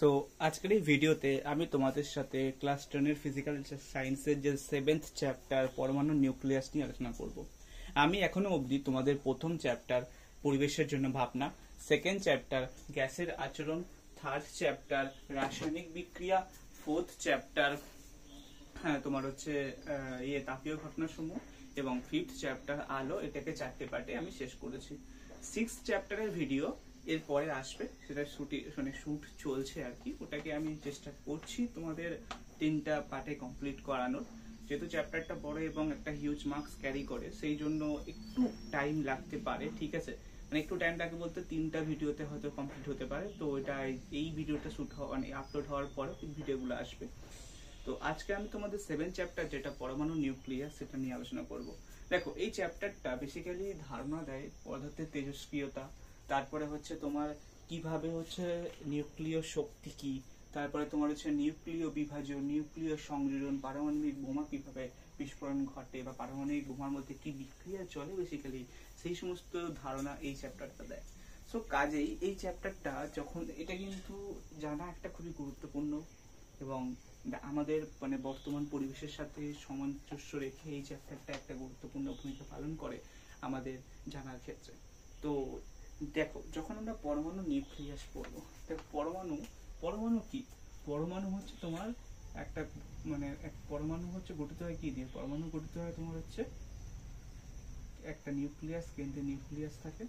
So আজকের এই ভিডিওতে আমি তোমাদের সাথে ক্লাস 10 এর ফিজিক্যাল সায়েন্সের যে 7th চ্যাপ্টার পরমাণু নিউক্লিয়াস নিয়ে আলোচনা করব। আমি এখনো অবধি তোমাদের প্রথম চ্যাপ্টার পরিবেশের জন্য ভাবনা, সেকেন্ড চ্যাপ্টার গ্যাসের আচরণ, থার্ড চ্যাপ্টার রাসায়নিক বিক্রিয়া, ফোর্থ চ্যাপ্টার তোমার হচ্ছে তাপীয় ঘটনাসমূহ এবং ফিফথ চ্যাপ্টার আলো, এটাকে 4টে পার্টে আমি শেষ করেছি। সিক্স চ্যাপ্টারের ভিডিও এরপরে আসবে, সেটা শুট চলছে আর কি, ওটাকে আমি চেষ্টা করছি তোমাদের 3টা পার্টে কমপ্লিট করানোর। যেহেতু চ্যাপ্টারটা বড় এবং একটা হিউজ মার্কস ক্যারি করে, সেই জন্য একটু টাইম লাগতে পারে, ঠিক আছে। মানে একটু টাইম লাগে বলতে 3টা ভিডিওতে হয়তো কমপ্লিট হতে পারে। তো এটা এই ভিডিওটা শুট হওয়া মানে আপলোড হওয়ার পরে ভিডিওগুলো আসবে। তো আজকে আমি তোমাদের 7th চ্যাপ্টার যেটা পরমাণু নিউক্লিয়াস, সেটা নিয়ে আলোচনা করব। দেখো, এই চ্যাপ্টারটা বেসিক্যালি ধারণা দেয় পদার্থের তেজস্ক্রিয়তা, তারপরে হচ্ছে তোমার কিভাবে হচ্ছে নিউক্লিয় শক্তি কি, তারপরে তোমার হচ্ছে নিউক্লিয় বিভাজন, নিউক্লিয় সংযোজন, পারমাণবিক বোমা কিভাবে বিস্ফোরণ ঘটে বা পারমাণবিক বোমার মধ্যে কি বিক্রিয়া চলে, বেসিক্যালি সেই সমস্ত ধারণা এই চ্যাপ্টারটা দেয়। সো কাজেই এই চ্যাপ্টারটা যখন, এটা কিন্তু জানা একটা খুবই গুরুত্বপূর্ণ এবং আমাদের মানে বর্তমান পরিবেশের সাথে সামঞ্জস্য রেখে এই চ্যাপ্টারটা একটা গুরুত্বপূর্ণ ভূমিকা পালন করে আমাদের জানার ক্ষেত্রে। তো দেখো, যখন আমরা পরমাণু নিউক্লিয়াস পড়বো, দেখো পরমাণু কি? পরমাণু হচ্ছে তোমার একটা মানে পরমাণু হচ্ছে গঠিত হয় কি দিয়ে? পরমাণু গঠিত হয় তোমার হচ্ছে একটা নিউক্লিয়াস, কেন্দ্রে নিউক্লিয়াস থাকে,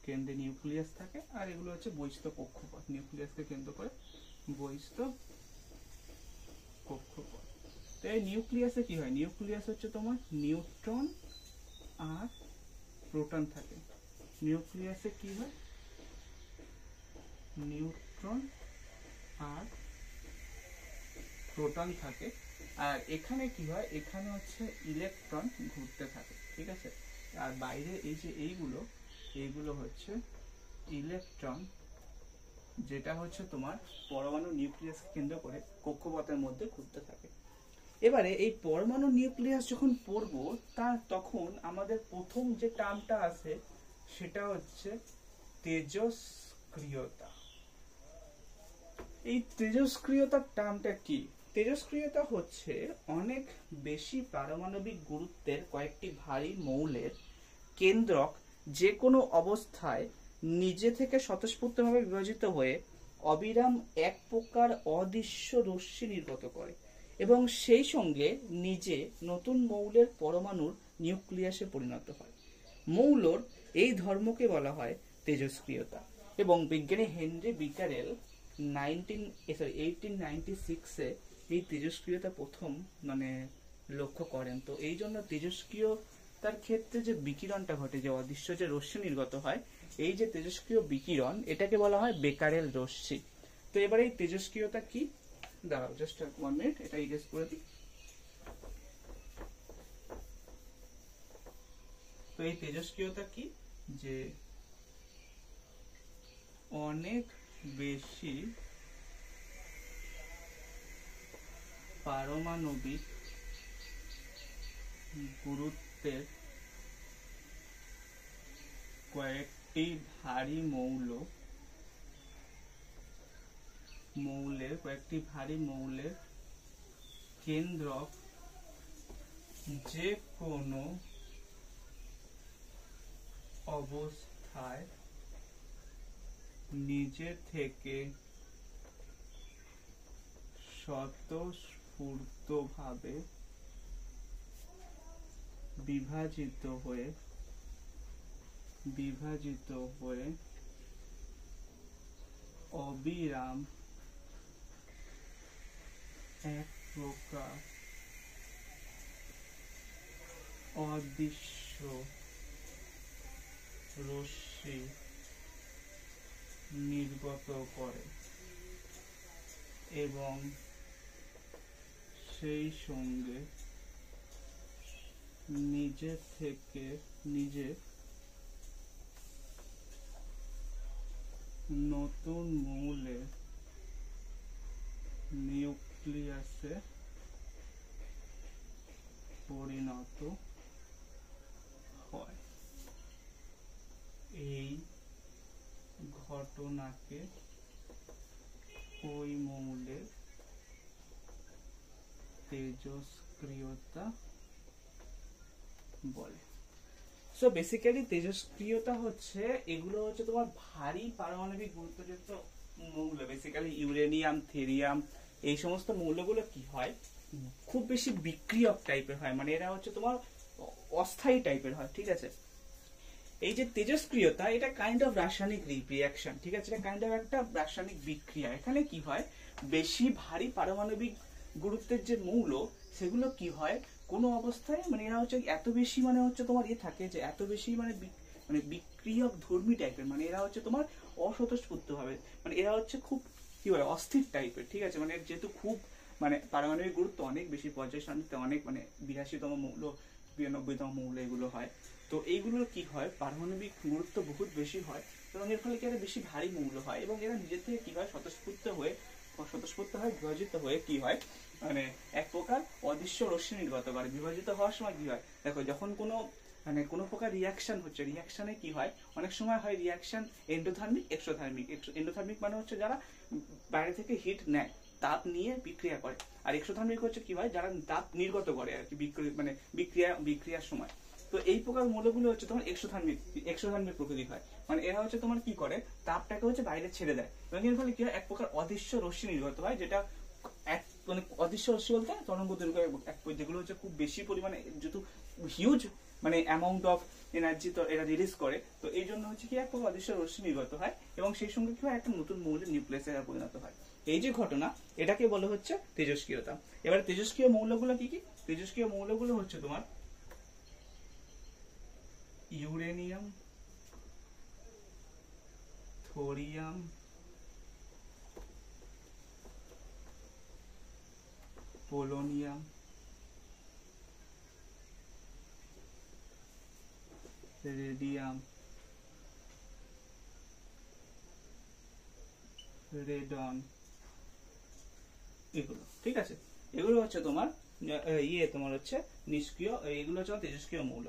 কেন্দ্রে নিউক্লিয়াস থাকে, আর এগুলো হচ্ছে বহিস্থ কক্ষপথ, নিউক্লিয়াসকে কেন্দ্র করে বহিস্থ কক্ষপথ। তো এই নিউক্লিয়াসে কি হয়? নিউক্লিয়াস হচ্ছে তোমার নিউট্রন আর প্রোটন থাকে। নিউক্লিয়াসে কি হয়? নিউট্রন আর প্রোটন থাকে। আর এখানে কি হয়? এখানে হচ্ছে ইলেকট্রন ঘুরতে থাকে, ঠিক আছে। আর বাইরে এই যে এইগুলো হচ্ছে ইলেকট্রন, যেটা হচ্ছে তোমার পরমাণু নিউক্লিয়াসকে কেন্দ্র করে কক্ষপথের মধ্যে ঘুরতে থাকে। এবারে এই পরমাণু নিউক্লিয়াস যখন পড়বো, তখন আমাদের প্রথম যে টার্মটা আছে সেটা হচ্ছে তেজস্ক্রিয়তা। এই তেজস্ক্রিয়তার টার্মটা কি? তেজস্ক্রিয়তা হচ্ছে অনেক বেশি পারমাণবিক গুরুত্বের কয়েকটি ভারী মৌলের কেন্দ্রক যে কোনো অবস্থায় নিজে থেকে স্বতঃস্ফূর্তভাবে বিভাজিত হয়ে অবিরাম এক প্রকার অদৃশ্য রশ্মি নির্গত করে এবং সেই সঙ্গে নিজে নতুন মৌলের পরমাণুর নিউক্লিয়াসে পরিণত হয়। মৌলর এই ধর্মকে বলা হয় তেজস্ক্রিয়তা। এবং বিজ্ঞানী হেনরি বিকারেল 1896-এ এই তেজস্ক্রিয়তা প্রথম মানে লক্ষ্য করেন। তো এই জন্য তেজস্ক্রিয়তার ক্ষেত্রে যে বিকিরণটা ঘটে, যে অদৃশ্য যে রশ্মি নির্গত হয়, এই যে তেজস্ক্রিয় বিকিরণ, এটাকে বলা হয় বেকারেল রশ্মি। তো এবারে এই তেজস্ক্রিয়তা কি? দাঁড়াও, জাস্ট 1 মিনিট, এটা ইরেজ করে দিই। তো এই তেজস্ক্রিয়তা কি? যে অনেক বেশি পারমাণবিক গুরুত্বের কয়েকটি ভারী মৌলের কেন্দ্রক যে কোনো অবস্থায় নিজে থেকে স্বতঃস্ফূর্তভাবে বিভাজিত হয়ে অবিরাম এক প্রকার অদৃশ্য রশ্মি নির্গত করে এবং সেই সঙ্গে নিজে নতুন মৌলের নিউক্লিয়াসে পরিণত হয়। এই ঘটনাকে ওই মৌলের তেজস্ক্রিয়তা বলে। সো বেসিক্যালি তেজস্ক্রিয়তা হচ্ছে, এগুলো হচ্ছে তোমার ভারী পারমাণবিক গুরুত্বযুক্ত মৌল। বেসিক্যালি ইউরেনিয়াম, থেরিয়াম, এই সমস্ত মৌলগুলো কি হয়, খুব বেশি বিক্রিয়ক টাইপের হয়, মানে এরা হচ্ছে তোমার অস্থায়ী টাইপের হয়, ঠিক আছে। এই যে তেজস্ক্রিয়তা, এটা কাইন্ড অফ রাসায়নিক রিঅ্যাকশন, ঠিক আছে, এটা কাইন্ড অফ একটা রাসায়নিক বিক্রিয়া। এখানে কি হয়, বেশি ভারী পারমাণবিক গুরুত্বের যে মৌল, সেগুলো কি হয় কোনো অবস্থায়, মানে এরা হচ্ছে এত বেশি, মানে হচ্ছে তোমার থাকে যে এত বেশি মানে বিক্রিয়ক ধর্মী টাইপের, মানে এরা হচ্ছে তোমার অস্বতঃস্ফূর্ত ভাবে, মানে এরা হচ্ছে খুব কি বলে অস্থির টাইপের, ঠিক আছে। মানে যেহেতু খুব মানে পারমাণবিক গুরুত্ব অনেক বেশি, পর্যায় সারণীতে অনেক মানে 82তম মৌল, 92তম মৌল এগুলো হয়। তো এইগুলোর কি হয়, পারমাণবিক গুরুত্ব বহুত বেশি হয় এবং এর ফলে কি এরা বেশি ভারী মৌল হয় এবং এরা নিজের থেকে কি হয় স্বতঃস্ফূর্ত হয়ে বিভাজিত হয়ে কি হয়, মানে এক প্রকার অদৃশ্য রশ্মি নির্গত করে। বিভাজিত হওয়ার সময় কি হয়, দেখো যখন কোনো প্রকার রিয়াকশন হচ্ছে, রিয়াকশনে কি হয়, অনেক সময় হয় রিয়াকশন এন্ডোথার্মিক, এক্সোথার্মিক। এন্ডোথার্মিক মানে হচ্ছে যারা বাইরে থেকে হিট নেয়, তাপ নিয়ে বিক্রিয়া করে, আর এক্সোথার্মিক হচ্ছে কি হয়, যারা তাপ নির্গত করে আর কি মানে বিক্রিয়ার সময়। তো এই প্রকার মৌলগুলো হচ্ছে তোমার এক্সোথার্মিক প্রকৃতি হয়, মানে এরা হচ্ছে তোমার কি করে, তাপটাকে হচ্ছে বাইরে ছেড়ে দেয় এবং এর ফলে কি হয়, এক প্রকার অদৃশ্য রশ্মি নির্গত হয়, যেটা মানে অদৃশ্য রশ্মি বলতে তরঙ্গ দৈর্ঘ্য যেগুলো হচ্ছে খুব বেশি পরিমাণে, যেহেতু হিউজ মানে অ্যামাউন্ট অফ এনার্জি তো এরা রিলিজ করে, তো এই জন্য হচ্ছে কি এক প্রকার অদৃশ্য রশ্মি নির্গত হয় এবং সেই সঙ্গে কি হয়, একটা নতুন মৌলের নিউক্লিয়াসে পরিণত হয়। এই যে ঘটনা, এটাকে বলা হচ্ছে তেজস্ক্রিয়তা। এবার তেজস্ক্রিয় মৌলগুলো কি কি? তেজস্ক্রিয় মৌলগুলো হচ্ছে তোমার uranium, thorium, polonium, radium, radon, এগুলো, ঠিক আছে। এগুলো হচ্ছে তোমার তোমার হচ্ছে নিষ্ক্রিয়, এগুলো হচ্ছে তেজস্ক্রিয় মৌল।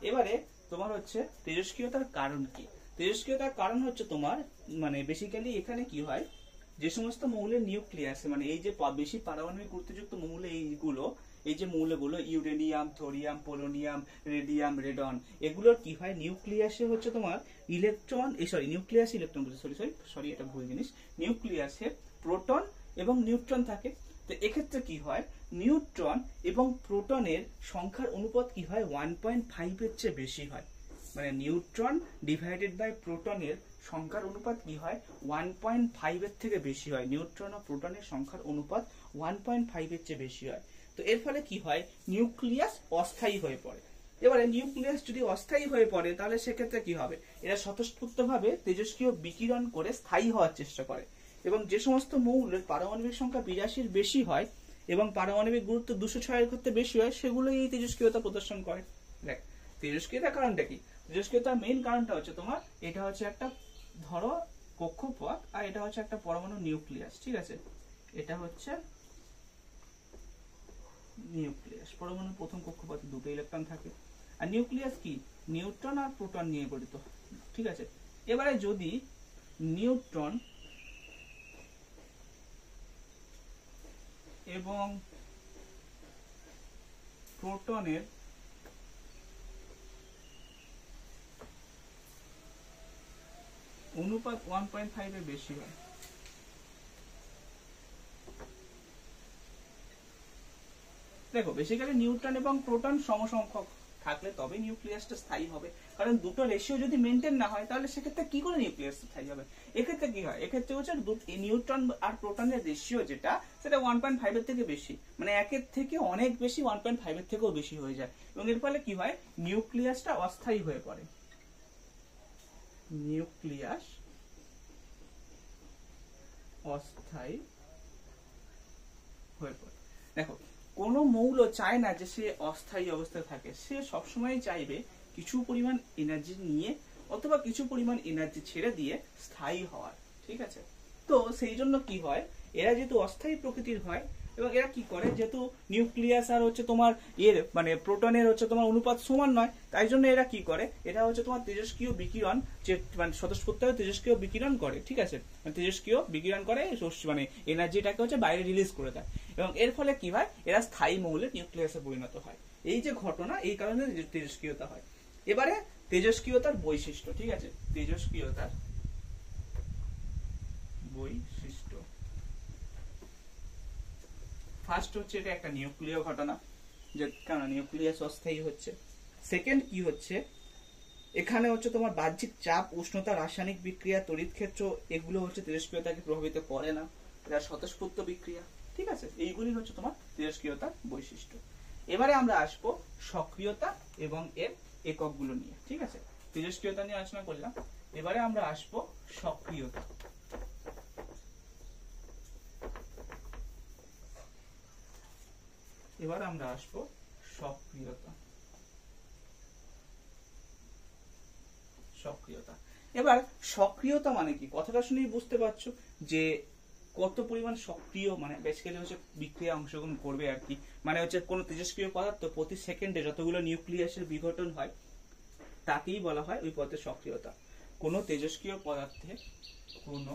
এবারে তোমার হচ্ছে তেজস্ক্রিয়তার কারণ কি? তেজস্ক্রিয়তার কারণ হচ্ছে তোমার মানে বেসিক্যালি এখানে কি হয়, যে সমস্ত মৌলের নিউক্লিয়াসে, মানে এই যে বেশি পারমাণবিক গুরুত্বযুক্ত মৌল, এই যে মৌলগুলো uranium, thorium, polonium, radium, radon, এগুলোর কি হয়, নিউক্লিয়াসে হচ্ছে তোমার এটা ভুল জিনিস, নিউক্লিয়াসে প্রোটন এবং নিউট্রন থাকে। তো এক্ষেত্রে কি হয়, নিউট্রন এবং প্রোটনের সংখ্যার অনুপাত কি হয়, 1.5 এর চেয়ে বেশি হয়। মানে নিউট্রন ডিভাইডেড বাই প্রোটনের সংখ্যার অনুপাত কি হয়, 1.5 এর থেকে বেশি হয়। নিউট্রন ও প্রোটনের সংখ্যার অনুপাত 1.5 এর চেয়ে বেশি হয়। তো এর ফলে কি হয়, নিউক্লিয়াস অস্থায়ী হয়ে পড়ে। এবারে নিউক্লিয়াস যদি অস্থায়ী হয়ে পড়ে, তাহলে সেক্ষেত্রে কি হবে, এরা স্বতঃস্ফূর্তভাবে তেজস্ক্রিয় বিকিরণ করে স্থায়ী হওয়ার চেষ্টা করে এবং যে সমস্ত মৌলের পারমাণবিক সংখ্যা 82-র বেশি হয় এবং পারমাণবিক গুরুত্ব 206-এর ক্ষেত্রে বেশি হয়, সেগুলো এই তেজস্ক্রিয়তা প্রদর্শন করে। দেখ, তেজস্ক্রিয়তার কারণটা কি? তেজস্ক্রিয়তার মেইন কারণটা হচ্ছে তোমার, এটা হচ্ছে একটা ধরো কক্ষপথ আর এটা হচ্ছে একটা পরমাণু নিউক্লিয়াস, ঠিক আছে। এটা হচ্ছে নিউক্লিয়াস, পরমাণু প্রথম কক্ষপথে দুটো ইলেকট্রন থাকে, আর নিউক্লিয়াস কি, নিউট্রন আর প্রোটন নিয়ে গঠিত, ঠিক আছে। এবারে যদি নিউট্রন এবং প্রোটনের অনুপাত 1.5 এর বেশি হয়, দেখো বেসিক্যালি নিউট্রন এবং প্রোটন সমসংখ্যক থাকলে তবে নিউক্লিয়াসটা স্থায়ী হবে, কারণ দুটো রেশিও যদি মেনটেন না হয় তাহলে সেক্ষেত্রে কি করে নিউক্লিয়াস স্থায়ী হবে? এক্ষেত্রে কি হয়, এক্ষেত্রে হচ্ছে নিউট্রন আর প্রোটনের রেশিও যেটা, সেটা 1.5 এর থেকে বেশি, মানে একের থেকে অনেক বেশি, 1.5 এর থেকেও বেশি হয়ে যায় এবং এর ফলে কি হয়, নিউক্লিয়াসটা অস্থায়ী হয়ে পড়ে। নিউক্লিয়াস অস্থায়ী হয়ে পড়ে। দেখো, কোনো মৌল চায় না যে সে অস্থায়ী অবস্থায় থাকে, সে সবসময় চাইবে কিছু পরিমাণ এনার্জি নিয়ে অথবা কিছু পরিমাণ এনার্জি ছেড়ে দিয়ে স্থায়ী হওয়ার, ঠিক আছে। তো সেই জন্য কি হয়, এরা যেহেতু অস্থায়ী প্রকৃতির হয়, এবং এরা কি করে, যেহেতু নিউক্লিয়াস আর হচ্ছে তোমার এর মানে প্রোটনের হচ্ছে তোমার অনুপাত সমান নয়, তাই জন্য এরা কি করে, এরা হচ্ছে তোমার তেজস্ক্রিয় বিকিরণ যে মানে স্বতঃস্ফূর্তভাবে তেজস্ক্রিয় বিকিরণ করে, ঠিক আছে, তেজস্ক্রিয় বিকিরণ করে মানে এনার্জিটাকে হচ্ছে বাইরে রিলিজ করে দেয়, এবং এর ফলে কি হয়, এরা স্থায়ী মৌলের নিউক্লিয়াসে পরিণত হয়। এই যে ঘটনা, এই কারণে তেজস্ক্রিয়তা হয়। এবারে তেজস্ক্রিয়তার বৈশিষ্ট্য, ঠিক আছে, তেজস্ক্রিয়তার বৈশিষ্ট্য। ফার্স্ট হচ্ছে এটা একটা নিউক্লিয় ঘটনা, যে কেন নিউক্লিয়াস অস্থায়ী হচ্ছে। সেকেন্ড কি হচ্ছে, এখানে হচ্ছে তোমার বাহ্যিক চাপ, উষ্ণতা, রাসায়নিক বিক্রিয়া, তড়িৎ ক্ষেত্র, এগুলো হচ্ছে তেজস্ক্রিয়তাকে প্রভাবিত করে না, এটা স্বতঃস্ফূর্ত বিক্রিয়া, ঠিক আছে। এইগুলি হচ্ছে তোমার তেজস্ক্রিয়তার বৈশিষ্ট্য। এবারে আমরা আসবো সক্রিয়তা এবং এর এককগুলো নিয়ে, ঠিক আছে। তেজস্ক্রিয়তা নিয়ে আলোচনা করলাম, এবারে আমরা আসবো সক্রিয়তা। এবার আমরা আসবো সক্রিয়তা। সক্রিয়তা, এবার সক্রিয়তা মানে কি, কথাটা শুনেই বুঝতে পারছো যে কত পরিমাণ সক্রিয়, মানে বেসিক্যালি হচ্ছে বিক্রিয়া অংশগ্রহণ করবে আর কি, মানে হচ্ছে কোন তেজস্ক্রিয় পদার্থ প্রতি সেকেন্ডে যতগুলো নিউক্লিয়াসের বিঘটন হয় তাকেই বলা হয় ওই পদার্থের সক্রিয়তা। কোন তেজস্ক্রিয় পদার্থে কোন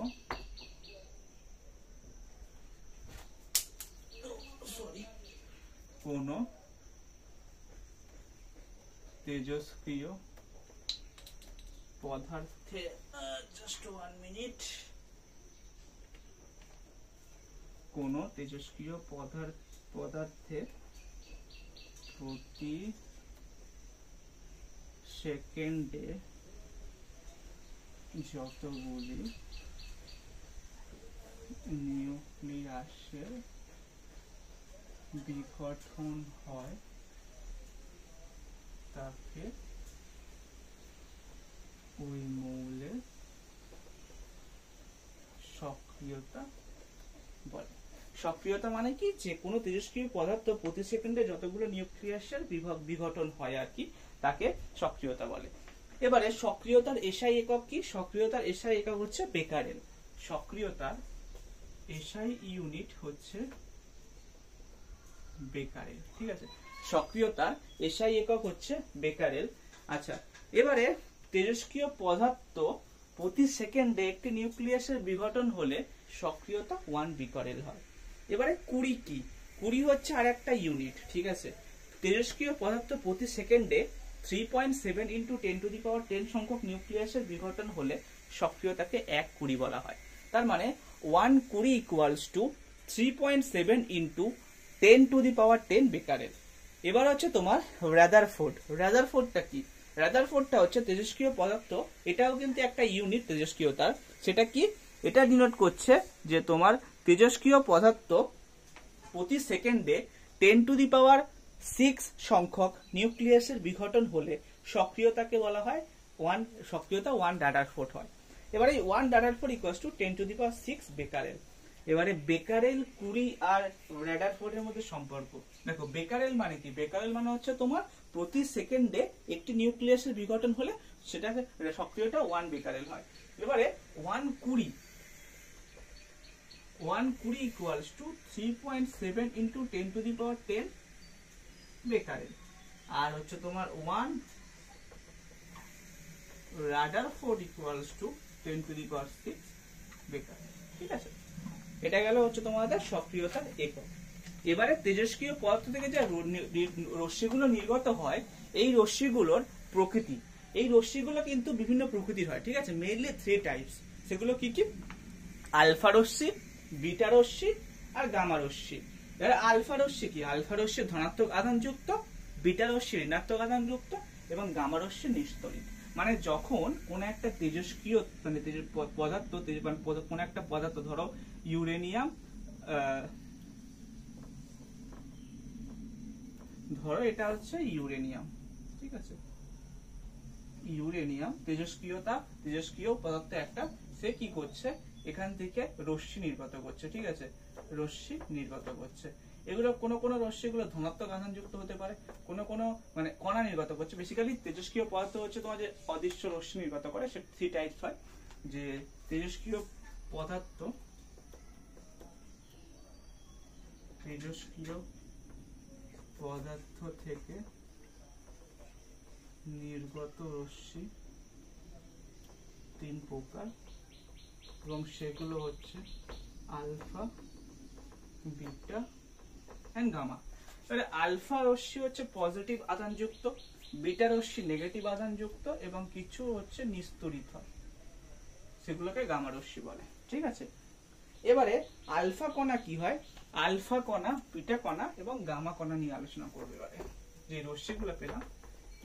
তেজস্ক্রিয় পদার্থে জাস্ট 1 মিনিট, কোন তেজস্ক্রিয় পদার্থে প্রতি সেকেন্ডে যতগুলি নিউক্লিয়াসের বিঘটন হয় তাকে ওই মৌলের সক্রিয়তা বলে। সক্রিয়তা মানে কি, যে কোনো তেজস্ক্রিয় পদার্থ প্রতি সেকেন্ডে যতগুলো নিউক্লিয়াসের বিঘটন হয় আর কি, তাকে সক্রিয়তা বলে। এবারে সক্রিয়তার এসআই একক কি, সক্রিয়তার এসআই একক হচ্ছে বেকারেল। সক্রিয়তার এসআই ইউনিট হচ্ছে বেকারেল, ঠিক আছে। সক্রিয়তার এসআই একক হচ্ছে বেকারেল। আচ্ছা, এবারে তেজস্ক্রিয় পদার্থ প্রতি সেকেন্ডে একটি নিউক্লিয়াসের বিঘটন হলে সক্রিয়তা 1 বেকারেল হয়। এবারে কুড়ি কি, কুড়ি হচ্ছে আর একটা ইউনিট, ঠিক আছে। তেজস্ক্রিয় পদার্থ প্রতি সেকেন্ডে 3.7 × 10⁻10 সংখ্যক নিউক্লিয়াসের বিঘটন হলে সক্রিয়তাকে 1 কুড়ি বলা হয়। তার মানে 1 কুড়ি ইকুয়ালস টু 3.7 × 10⁻10 বেকারেল। এবার হচ্ছে তোমার রাদারফোর্ড। রাদারফোর্ডটা কি, রাদারফোর্ডটা হচ্ছে তেজস্ক্রিয় পদার্থ, এটাও কিন্তু একটা ইউনিট তেজস্ক্রিয়তার। সেটা কি, এটা ডিনোট করছে যে তোমার তেজস্ক্রিয় পদার্থ প্রতি সেকেন্ডে 10⁻6 সংখ্যক নিউক্লিয়াসের বিঘটন হলে সক্রিয়তাকে বলা হয় সক্রিয়তা 1 রাদারফোর্ড হয়। এবারে 1 রাদারফোর্ড ইকুয়ালস টু 10⁻6 বেকারেল। এবারে বেকারেল, কুরি আর রাদারফোর্ডের মধ্যে সম্পর্ক দেখো। বেকারেল মানে কি, বেকারেল মানে হচ্ছে তোমার প্রতি সেকেন্ডে একটি নিউক্লিয়াসের বিঘটন হলে সেটাকে সক্রিয়তা 1 বেকারেল হয়। এবারে 1 কুড়ি ইকুয়ালস টু 3.7 × 10⁻10 বেকারেল। আর হচ্ছে তোমার 1 রাদারফোর্ড ইকুয়ালস টু 10⁻6 বেকারেল, ঠিক আছে। এটা গেল হচ্ছে তোমাদের সক্রিয়তার একক। এবারে তেজস্ক্রিয় পদার্থ থেকে যে রশ্মিগুলো নির্গত হয়, এই রশ্মিগুলোর প্রকৃতি, এই রশ্মিগুলো কিন্তু বিভিন্ন প্রকৃতির হয়, ঠিক আছে। মেইনলি 3 টাইপস, সেগুলো কি কি, আলফা রশ্মি, বিটা রশ্মি আর গামা রশ্মি। এবার আলফা রশ্মি কি, আলফা রশ্মি ধনাত্মক আধানযুক্ত, বিটা রশ্মি ঋণাত্মক আধানযুক্ত এবং গামা রশ্মি নিস্তরিত। মানে যখন কোন একটা তেজস্ক্রিয় মানে পদার্থ, কোন একটা পদার্থ ধরো ইউরেনিয়াম, ধরো এটা হচ্ছে ইউরেনিয়াম, ঠিক আছে, ইউরেনিয়াম তেজস্ক্রিয় পদার্থ একটা, সে কি করছে, এখান থেকে রশ্মি নির্গত করছে, ঠিক আছে, রশ্মি নির্গত করছে। এগুলো কোন রশ্মিগুলো ধনাত্মক আধানযুক্ত হতে পারে, কোন মানে কণা নির্গত করছে। বেসিক্যালি তেজস্ক্রিয় পদার্থ হচ্ছে তোমার যে অদৃশ্য রশ্মি নির্গত করে, সে 3 টাইপস হয়। যে তেজস্ক্রিয় পদার্থ তেজস্ক্রিয় পদার্থ থেকে নির্গত রশ্মি তিন প্রকার এবং সেগুলো হচ্ছে আলফা, বিটা এন্ড গামা। তাহলে আলফা রশ্মি হচ্ছে পজিটিভ আধানযুক্ত, বিটা রশ্মি নেগেটিভ আধানযুক্ত এবং কিছু হচ্ছে নিস্তড়িত হয়, সেগুলোকে গামা রশ্মি বলে। ঠিক আছে, এবারে আলফা কণা কি হয়, আলফা কণা, বিটা কণা এবং গামা কণা নিয়ে আলোচনা করবে। এবারে যে রশ্মিগুলো পেলাম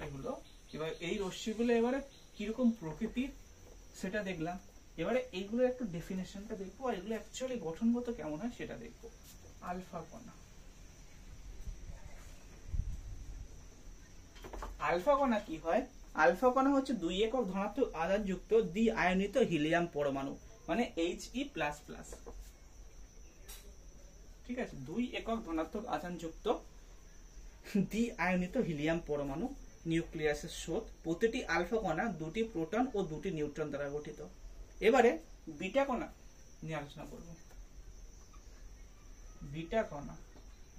এগুলো, এবার এই রশ্মিগুলো এবারে কিরকম প্রকৃতির সেটা দেখলাম। এবারে এইগুলো একটু ডেফিনেশনটা দেখবো আর এগুলো অ্যাকচুয়ালি গঠনগত কেমন হয় সেটা দেখবো। আলফা কণা, আলফা কণা কি হয়, আলফা কণা হচ্ছে 2 একক ধনাত্মক আধানযুক্ত দ্বি আয়নিত হিলিয়াম পরমাণু, মানে He++। ঠিক আছে, 2 একক ধনাত্মক আধানযুক্ত দ্বি আয়নিত হিলিয়াম পরমাণু নিউক্লিয়াসের স্রোত। প্রতিটি আলফা কণা 2টি প্রোটন ও 2টি নিউট্রন দ্বারা গঠিত। এবারে বিটা কণা নিয়ে আলোচনা করব। বিটা কণা,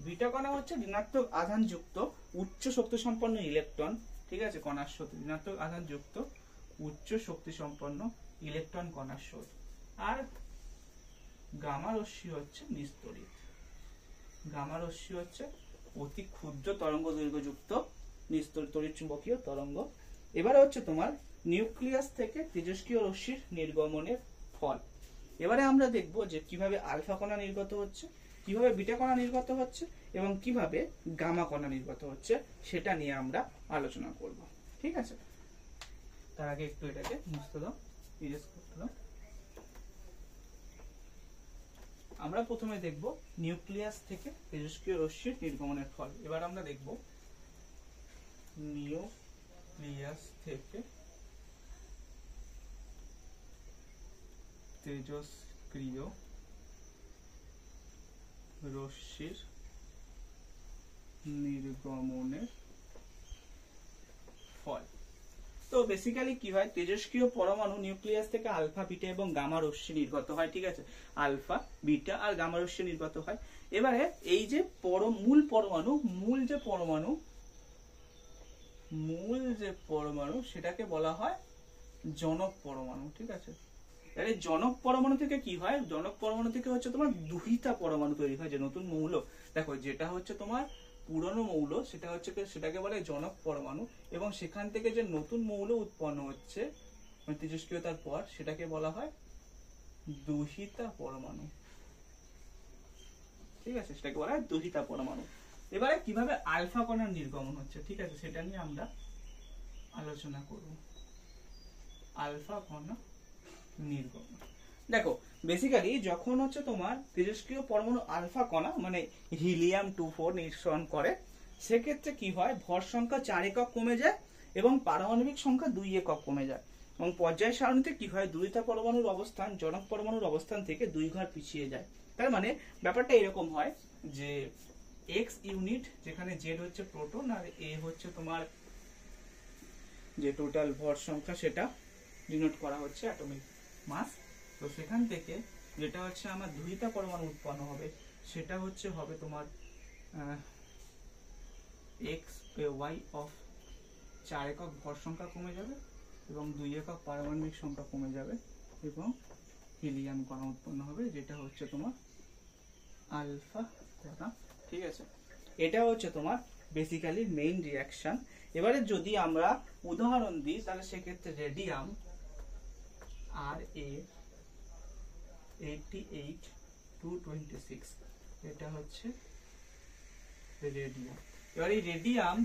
বিটা কণা হচ্ছে ঋণাত্মক আধানযুক্ত উচ্চ শক্তি সম্পন্ন ইলেকট্রন। ঠিক আছে, কণার স্রোত ঋণাত্মক আধানযুক্ত উচ্চ শক্তি সম্পন্ন ইলেকট্রন কণার স্রোত। আর গামা রশ্মি হচ্ছে নিস্তড়িত, গামা রশ্মি হচ্ছে অতি ক্ষুদ্র তরঙ্গ দৈর্ঘ্যযুক্ত নিস্তড়িত তড়িৎচুম্বকীয় তরঙ্গ। এবারে হচ্ছে তোমার নিউক্লিয়াস থেকে তেজস্ক্রিয় রশ্মির নির্গমনের ফল। এবারে আমরা দেখব যে কিভাবে আলফা কণা নির্গত হচ্ছে, কিভাবে বিটা কণা নির্গত হচ্ছে এবং কিভাবে গামা কণা নির্গত হচ্ছে সেটা নিয়ে আমরা আলোচনা করব। ঠিক আছে, তার আগে একটু এটাকে মুছতে দাও, ইরেজ করতে দাও। আমরা প্রথমে দেখব নিউক্লিয়াস থেকে তেজস্ক্রিয় রশ্মির নির্গমনের ফল। এবার আমরা দেখব নিউক্লিয়াস থেকে তেজস্ক্রিয় রশ্মির নির্গমনের ফল। তো বেসিক্যালি কি হয়, তেজস্ক্রিয় পরমাণু নিউক্লিয়াস থেকে আলফা, বিটা এবং গামা রশ্মি নির্গত হয়। ঠিক আছে, আলফা, বিটা আর গামা রশ্মি নির্গত হয়। এবারে এই যে মূল পরমাণু সেটাকে বলা হয় জনক পরমাণু। ঠিক আছে, এই জনক পরমাণু থেকে কি হয়, জনক পরমাণু থেকে হচ্ছে তোমার দুহিতা পরমাণু তৈরি হয়, যে নতুন মৌল। দেখো, যেটা হচ্ছে তোমার পুরনো মৌল সেটাকে বলে জনক পরমাণু, এবং সেখান থেকে যে নতুন মৌল উৎপন্ন হচ্ছে তেজস্ক্রিয়তার পর সেটাকে বলা হয় দুহিতা পরমাণু। ঠিক আছে, সেটাকে বলা হয় দুহিতা পরমাণু। এবারে কিভাবে আলফা কণার নির্গমন হচ্ছে, ঠিক আছে, সেটা নিয়ে আমরা আলোচনা করব। আলফা কণা নির্গমন, দেখো বেসিক্যালি যখন হচ্ছে তোমার তেজস্ক্রিয় পরমাণু আলফা কণা মানে হিলিয়াম-24 নিঃসরণ করে, সেক্ষেত্রে কি হয়, ভর সংখ্যা 4 একক কমে যায় এবং পারমাণবিক সংখ্যা 2 একক কমে যায়। এবং পর্যায় সারণীতে কি হয়, দুহিতা পরমাণুর অবস্থান জনক পরমাণুর অবস্থান থেকে 2 ঘর পিছিয়ে যায়। তার মানে ব্যাপারটা এরকম হয় যে x ইউনিট, যেখানে z হচ্ছে প্রোটন আর a হচ্ছে তোমার যে টোটাল ভর সংখ্যা সেটা ডিনোট করা হচ্ছে অ্যাটমিক মাস। তো সেখান থেকে যেটা হচ্ছে আমার দুহিতা পরমাণু উৎপন্ন হবে সেটা হবে তোমার x y অফ 4 একক ভর সংখ্যা কমে যাবে এবং 2 একক পারমাণবিক সংখ্যা কমে যাবে এবং হিলিয়াম কণা উৎপন্ন হবে, যেটা হচ্ছে তোমার আলফা কণা। ঠিক আছে, এটা হচ্ছে তোমার বেসিক্যালি মেইন রিঅ্যাকশন। এবারে যদি আমরা উদাহরণ দিই তাহলে সেক্ষেত্রে রেডিয়াম Ra88-226, এটা হচ্ছে রেডিয়াম। এবার এই রেডিয়াম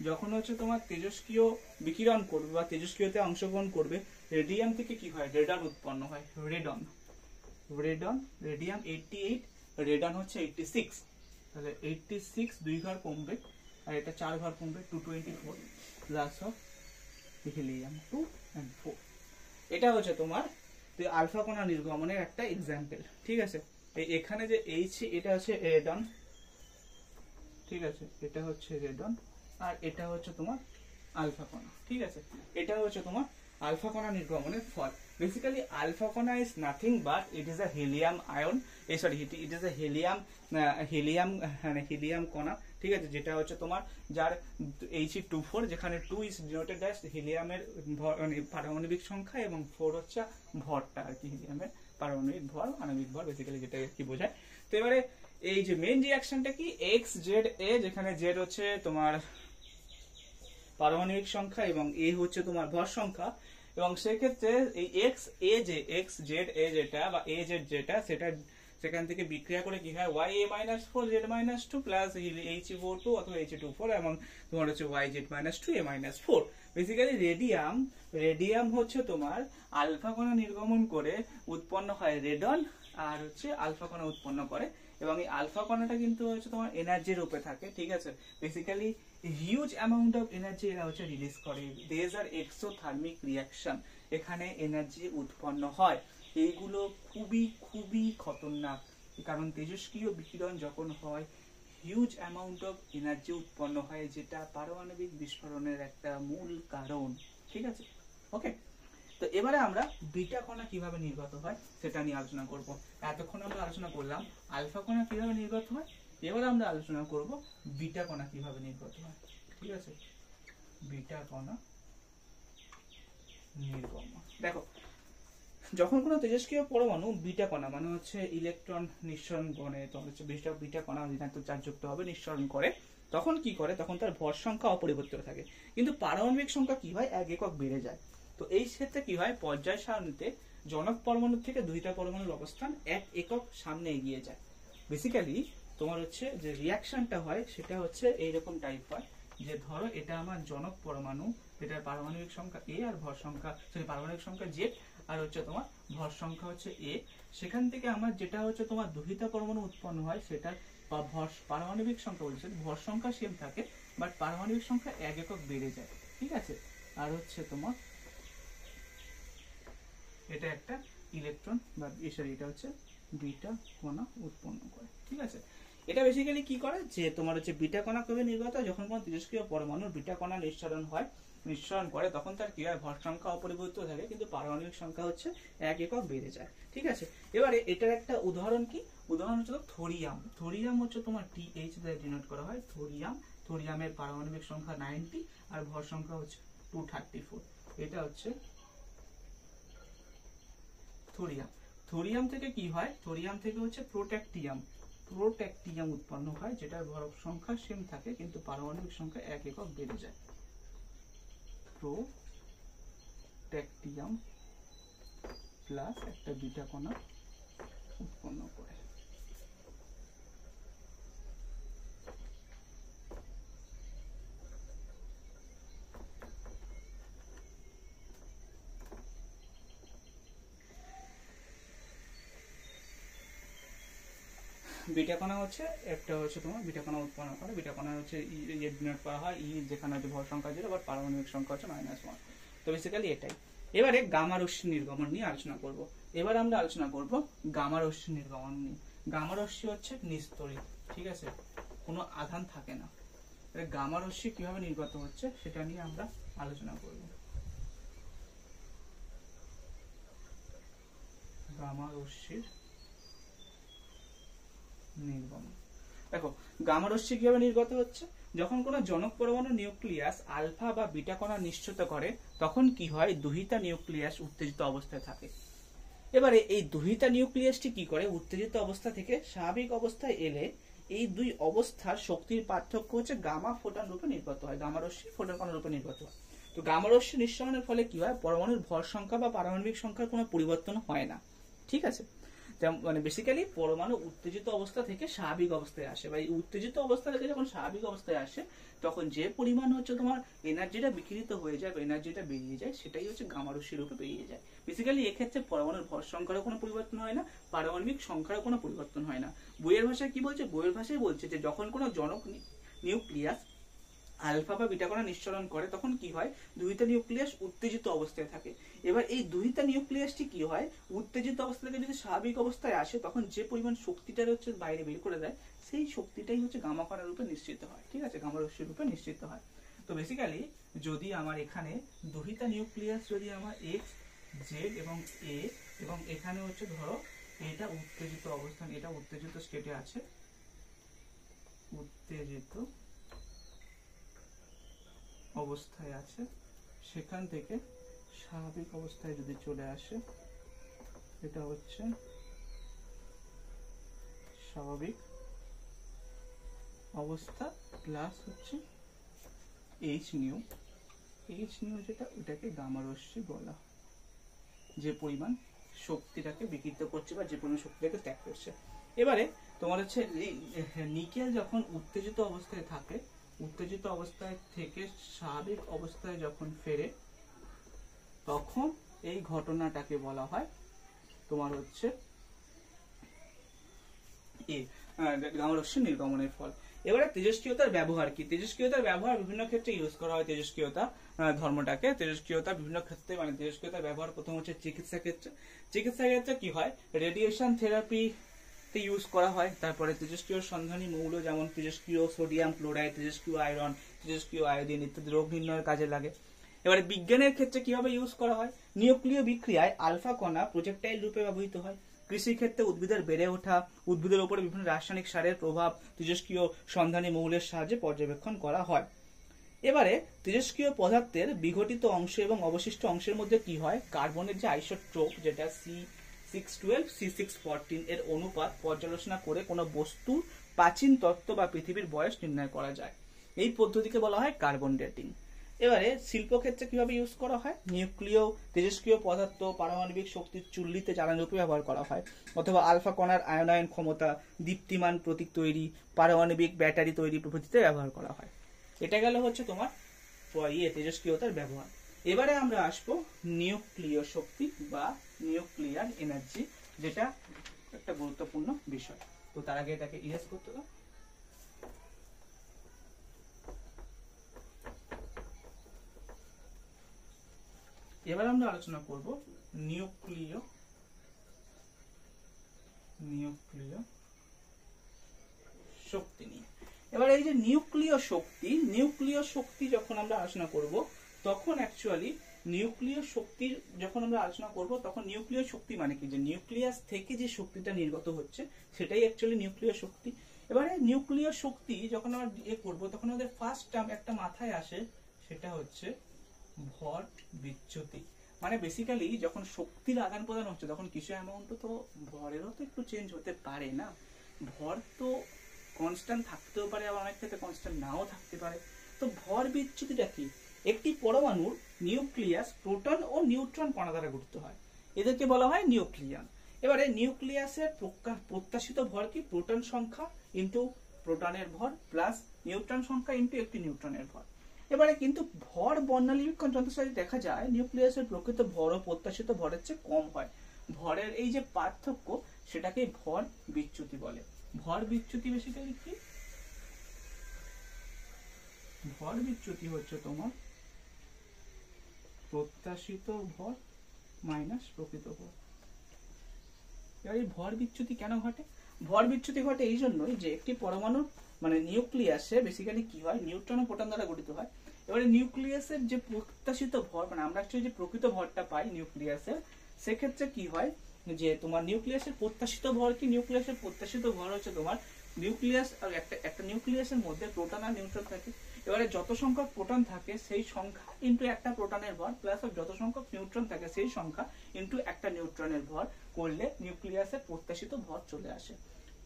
যখন হচ্ছে তোমার তেজস্ক্রিয় বিকিরণ করবে বা তেজস্ক্রিয়তে অংশগ্রহণ করবে, রেডিয়াম থেকে কি হয়, রেডন উৎপন্ন হয়, রেডিয়াম 88, রেডন হচ্ছে 86। তাহলে 86 2 ঘর কমবে আর এটা 4 ঘর কমবে, 224 প্লাস অফ হিলিয়াম 2 and 4। এটা হচ্ছে তোমার আলফা কণা নির্গমনের একটা এক্সাম্পল। ঠিক আছে, এখানে যে H এটা হচ্ছে রেডন। ঠিক আছে, এটা হচ্ছে রেডন আর এটা হচ্ছে তোমার আলফা কণা। ঠিক আছে, এটা হচ্ছে তোমার আলফা কণা নির্গমনের ফল। বেসিক্যালি আলফা কণা is nothing but it is a helium ion, sorry it is a helium কণা, ঠিক আছে, যেটা হচ্ছে তোমার যার He2 4, যেখানে 2 ইজ ডিনোটেড অ্যাজ হিলিয়ামের পারমাণবিক সংখ্যা এবং 4 হচ্ছে ভরটা আর কি, হিলিয়ামের পারমাণবিক ভর, আণবিক ভর বেসিক্যালি যেটা কি বোঝায়। তো এবারে এই যে মেইন রিঅ্যাকশনটা কি, XZA, যেখানে Z হচ্ছে তোমার পারমাণবিক সংখ্যা এবং A হচ্ছে তোমার ভর সংখ্যা, এবং সেক্ষেত্রে এই XZA যেটা বা AZ যেটা, সেটা সেখান থেকে বিক্রিয়া করে কি হয় Ya-4 Z-2 প্লাস He4 অথবা He2 এবং তোমার হচ্ছে YZ-2 A-4। বেসিক্যালি রেডিয়াম হচ্ছে তোমার আলফা কণা নির্গমন করে উৎপন্ন হয় রেডন, আর হচ্ছে আলফা কণা উৎপন্ন করে, এবং এই আলফা কণাটা কিন্তু হচ্ছে তোমার এনার্জি রূপে থাকে, ঠিক আছে। Basically huge amount of energy এরা হচ্ছে রিলিজ করে, দেজ আর এক্সোথার্মিক রিঅ্যাকশন, এখানে এনার্জি উৎপন্ন হয়। এইগুলো খুবই খুবই খতরনাক, কারণ তেজস্ক্রিয় বিকিরণ যখন হয় হিউজ অ্যামাউন্ট অফ এনার্জি উৎপন্ন হয়, যেটা পারমাণবিক বিস্ফোরণের একটা মূল কারণ, ঠিক আছে। ওকে, তো এবারে আমরা বিটা কণা কিভাবে নির্গত হয় সেটা নিয়ে আলোচনা করব। এতক্ষণ আমরা আলোচনা করলাম আলফা কণা কিভাবে নির্গত হয়, এবারে আমরা আলোচনা করব বিটা কণা কিভাবে নির্গত হয়, ঠিক আছে। বিটা কণা নির্গমন, দেখো যখন কোনো তেজস্ক্রিয় পরমাণু বিটা কণা মানে হচ্ছে ইলেকট্রন নিঃসরণ করে, তখন হচ্ছে বিটা কণা ঋণাত্মক চার্জযুক্ত হবে নিঃসরণ করে, তখন কি করে, তখন তার ভর সংখ্যা অপরিবর্তিত থাকে, কিন্তু পারমাণবিক সংখ্যা কি হয় 1 একক বেড়ে যায়। তো এই ক্ষেত্রে কি হয়, পর্যায় সারণীতে জনক পরমাণুর থেকে দুইটা পরমাণুর অবস্থান 1 একক সামনে এগিয়ে যায়। বেসিক্যালি তোমার হচ্ছে যে রিঅ্যাকশনটা হয় সেটা হচ্ছে এইরকম টাইপ হয়, যে ধরো এটা আমার জনক পরমাণু, এটার পারমাণবিক সংখ্যা A আর ভর সংখ্যা, সরি পারমাণবিক সংখ্যা Z আর হচ্ছে তোমার ভর সংখ্যা হচ্ছে A, সেখান থেকে আমার যেটা হচ্ছে তোমার দুহিতা পরমাণু উৎপন্ন হয় সেটার পারমাণবিক সংখ্যা বলছে ভর সংখ্যা সেম থাকে, বাট পারমাণবিক সংখ্যা 1 একক বেড়ে যায়, ঠিক আছে। আর হচ্ছে তোমার এটা একটা ইলেকট্রন বা এটা হচ্ছে বিটা কণা উৎপন্ন করে, ঠিক আছে। এটা বেসিক্যালি কি করে, যে তোমার হচ্ছে বিটা কণা কবে নির্গত হয়, যখন কোনো তেজস্ক্রিয় পরমাণুর বিটা কণা নিঃসরণ করে তখন তার কি হয়, ভর সংখ্যা অপরিবর্তিত থাকে কিন্তু পারমাণবিক সংখ্যা হচ্ছে 1 একক বেড়ে যায়, ঠিক আছে। এবারে এটার একটা উদাহরণ কি, উদাহরণ হচ্ছে থোরিয়াম হচ্ছে তোমার TH দ্বারা ডিনোট করা হয়, থোরিয়ামের পারমাণবিক সংখ্যা 90 আর ভর সংখ্যা হচ্ছে 234, এটা হচ্ছে থোরিয়াম থেকে কি হয়, থোরিয়াম থেকে হচ্ছে প্রোট্যাক্টিয়াম উৎপন্ন হয়, যেটার ভর সংখ্যা সেম থাকে কিন্তু পারমাণবিক সংখ্যা 1 একক বেড়ে যায়। প্রোট্যাক্টিয়াম প্লাস একটা বিটা কণা উৎপন্ন করে। বিটা কণা হচ্ছে একটা হচ্ছে তোমার বিটা কণা উৎপন্ন করে, বিটা কণা হচ্ছে ডিনোট করা হয় যেখানে হচ্ছে ভর সংখ্যা 0 বাট পারমাণবিক সংখ্যা হচ্ছে -1। তো বেসিক্যালি এটাই। এবারে গামা রশ্মি নির্গমন নিয়ে আলোচনা করব। এবার আমরা আলোচনা করব গামা রশ্মি নির্গমন নিয়ে। গামা রশ্মি হচ্ছে নিস্তড়িত, ঠিক আছে, কোনো আধান থাকে না। গামা রশ্মি কিভাবে নির্গত হচ্ছে সেটা নিয়ে আমরা আলোচনা করব। গামা রশ্মির নির্গমন, দেখো গামা রশ্মি কিভাবে নির্গত হচ্ছে, যখন কোনো জনক পরমাণু নিউক্লিয়াস আলফা বা বিটা কণা নিঃসৃত করে তখন কি হয়, দুহিতা নিউক্লিয়াস উত্তেজিত অবস্থায় থাকে। এবারে এই দুহিতা নিউক্লিয়াসটি কি করে, উত্তেজিত অবস্থা থেকে স্বাভাবিক অবস্থায় এলে এই দুই অবস্থার শক্তির পার্থক্য হচ্ছে গামা ফোটন রূপে নির্গত হয়, গামা রশ্মি ফোটন কণা রূপে নির্গত হয়। তো গামা রশ্মি নিঃসরণের ফলে কি হয়, পরমাণুর ভর সংখ্যা বা পারমাণবিক সংখ্যার কোনো পরিবর্তন হয় না, ঠিক আছে। মানে বেসিক্যালি পরমাণু উত্তেজিত অবস্থা থেকে স্বাভাবিক অবস্থায় আসে, বা এই উত্তেজিত অবস্থা থেকে যখন স্বাভাবিক অবস্থায় আসে তখন যে পরিমাণ হচ্ছে তোমার এনার্জিটা বিকিরিত হয়ে যায় বা এনার্জিটা বেরিয়ে যায় সেটাই হচ্ছে গামা রশ্মি রূপে বেরিয়ে যায়। বেসিক্যালি এক্ষেত্রে পরমাণুর ভর সংখ্যারও কোনো পরিবর্তন হয় না, পারমাণবিক সংখ্যারও কোনো পরিবর্তন হয় না। বইয়ের ভাষায় কি বলছে, বইয়ের ভাষায় বলছে যে যখন কোনো জনক নিউক্লিয়াস আলফা বা বিটা কণা নিঃসরণ করে তখন কি হয়, দুহিতা নিউক্লিয়াস উত্তেজিত অবস্থায় থাকে। এবার এই দুহিতা নিউক্লিয়াসটি কি হয়, উত্তেজিত অবস্থা থেকে যদি স্বাভাবিক অবস্থায় আসে তখন যে পরিমাণ শক্তিটা হচ্ছে বাইরে বের করে দেয় সেই শক্তিটাই হচ্ছে গামা কণা রূপে নিশ্চিত হয়, ঠিক আছে, গামা রশ্মি রূপে নিশ্চিত হয়। তো বেসিক্যালি যদি আমার এখানে দুহিতা নিউক্লিয়াস যদি আমার X জেড এবং এ, এবং এখানে হচ্ছে ধরো এটা উত্তেজিত অবস্থান, এটা উত্তেজিত স্টেটে আছে, উত্তেজিত অবস্থায় আছে, সেখান থেকে স্বাভাবিক অবস্থায় যদি চলে আসে, এটা হচ্ছে স্বাভাবিক অবস্থা প্লাস হচ্ছে এইচ নিউ, যেটা ওটাকে গামা রশ্মি বলা হয়, যে পরিমাণ শক্তিটাকে বিকৃত করছে বা যে পরিমাণ শক্তিটাকে ত্যাগ করছে। এবারে তোমার হচ্ছে নিকেল যখন উত্তেজিত অবস্থায় থাকে, উত্তেজিত অবস্থায় থেকে স্বাভাবিক অবস্থায় যখন ফেরে, তখন এই ঘটনাটাকে বলা হয় তোমার হচ্ছে গামা রশ্মি নির্গমনের ফল। এবারে তেজস্ক্রিয়তার ব্যবহার কি? তেজস্ক্রিয়তার ব্যবহার বিভিন্ন ক্ষেত্রে ইউজ করা হয়। তেজস্ক্রিয়তা ধর্মটাকে, তেজস্ক্রিয়তা বিভিন্ন ক্ষেত্রে, মানে তেজস্ক্রিয়তার ব্যবহার প্রথম হচ্ছে চিকিৎসা ক্ষেত্রে। চিকিৎসা ক্ষেত্রে কি হয়, রেডিয়েশন থেরাপি ইউজ করা হয়। তারপরে তেজস্ক্রিয় সন্ধানী মৌল যেমন তেজস্ক্রিয় সোডিয়াম ক্লোরাইড, তেজস্ক্রিয় আয়রন, তেজস্ক্রিয় আয়োডিন ইত্যাদি রোগ নির্ণয়ের কাজে লাগে। এবারে বিজ্ঞানের ক্ষেত্রে কিভাবে ইউজ করা হয়, নিউক্লিয় বিক্রিয়ায় আলফা কণা প্রজেক্টাইল রূপে ব্যবহৃত হয়। কৃষি ক্ষেত্রে উদ্ভিদের বেড়ে ওঠা, উদ্ভিদের উপরে বিভিন্ন রাসায়নিক সারের প্রভাব তেজস্ক্রিয় সন্ধানী মৌলের সাহায্যে পর্যবেক্ষণ করা হয়। এবারে তেজস্ক্রিয় পদার্থের বিঘটিত অংশ এবং অবশিষ্ট অংশের মধ্যে কি হয়, কার্বনের যে আইসোটোপ যেটা C612 C614 এর অনুপাত পর্যালোচনা করে কোনো বস্তুর প্রাচীন তত্ত্ব বা পৃথিবীর বয়স নির্ণয় করা যায়। এই পদ্ধতিকে বলা হয় কার্বন ডেটিং। এবারে শিল্পক্ষেত্রে কিভাবে ইউজ করা হয়, নিউক্লিয় তেজস্ক্রিয় পদার্থ পারমাণবিক শক্তির চুল্লিতে জ্বালানি রূপে ব্যবহার করা হয়, অথবা আলফা কণার আয়নায়ন ক্ষমতা, দীপ্তিমান প্রতীক তৈরি, পারমাণবিক ব্যাটারি তৈরি প্রভৃতিতে ব্যবহার করা হয়। এটা গেল হচ্ছে তোমার তেজস্ক্রিয়তার ব্যবহার। এবারে আমরা আসবো নিউক্লিয় শক্তি বা নিউক্লিয়ার এনার্জি, যেটা একটা গুরুত্বপূর্ণ বিষয়। তো তার আগে এটাকে ইরেজ করতে দাও। এবার আমরা আলোচনা করব নিউক্লিয় শক্তি নিয়ে। এবার এই যে নিউক্লিয় শক্তি যখন আমরা আলোচনা করব, তখন অ্যাকচুয়ালি নিউক্লিয় শক্তির যখন আমরা আলোচনা করব, তখন নিউক্লিয় শক্তি মানে কি, যে নিউক্লিয়াস থেকে যে শক্তিটা নির্গত হচ্ছে সেটাই অ্যাকচুয়ালি নিউক্লিয় শক্তি। এবারে নিউক্লিয় শক্তি যখন আমরা করব, তখন আমাদের ফার্স্ট টার্ম একটা মাথায় আসে, সেটা হচ্ছে ভর বিচ্যুতি। মানে বেসিক্যালি যখন শক্তির আদান প্রদান হচ্ছে, তখন কিছু অ্যামাউন্ট তো ভরেরও তো একটু চেঞ্জ হতে পারে না। ভর তো কনস্ট্যান্ট থাকতেও পারে, আবার অনেক ক্ষেত্রে কনস্ট্যান্ট নাও থাকতে পারে। তো ভর বিচ্যুতিটা কি, একটি পরমাণুর নিউক্লিয়াস প্রোটন ও নিউট্রন কণা দ্বারা গঠিত হয়, এদেরকে বলা হয় নিউক্লিয়ান। এবারে নিউক্লিয়াসের প্রত্যাশিত ভর কি, প্রোটন সংখ্যা ইন্টু প্রোটনের ভর প্লাস নিউট্রন সংখ্যা ইন্টু একটি নিউট্রনের ভর। এবারে কিন্তু ভর বর্ণালীবীক্ষণ যন্ত্রের সাহায্যে দেখা যায় নিউক্লিয়াসের প্রকৃত ভর ও প্রত্যাশিত ভরের চেয়ে কম হয়। ভরের এই যে পার্থক্য, সেটাকে ভর বিচ্যুতি বলে। ভর বিচ্যুতি বেসিক্যালি কি, ভর বিচ্যুতি হচ্ছে তোমার প্রত্যাশিত ভর মাইনাস প্রকৃত ভর। এবার এই ভর বিচ্যুতি কেন ঘটে, ভর বিচ্যুতি ঘটে এই জন্যই যে একটি পরমাণুর মানে নিউক্লিয়াসে বেসিক্যালি কি হয়, নিউট্রন ও প্রোটন দ্বারা গঠিত হয়। এবারে নিউক্লিয়াসের যে প্রত্যাশিত ভর, মানে আমরা অ্যাকচুয়ালি যে প্রকৃত ভরটা পাই নিউক্লিয়াসের, সেক্ষেত্রে কি হয় যে তোমার নিউক্লিয়াসের প্রত্যাশিত ভর কি, নিউক্লিয়াসের প্রত্যাশিত ভর হচ্ছে তোমার নিউক্লিয়াস আর একটা নিউক্লিয়াসের মধ্যে প্রোটন আর নিউট্রন থাকে। এবারে যত সংখ্যক প্রোটন থাকে সেই সংখ্যা ইন্টু একটা প্রোটনের ভর প্লাস যত সংখ্যক নিউট্রন থাকে সেই সংখ্যা ইন্টু একটা নিউট্রনের ভর করলে নিউক্লিয়াসের প্রত্যাশিত ভর চলে আসে।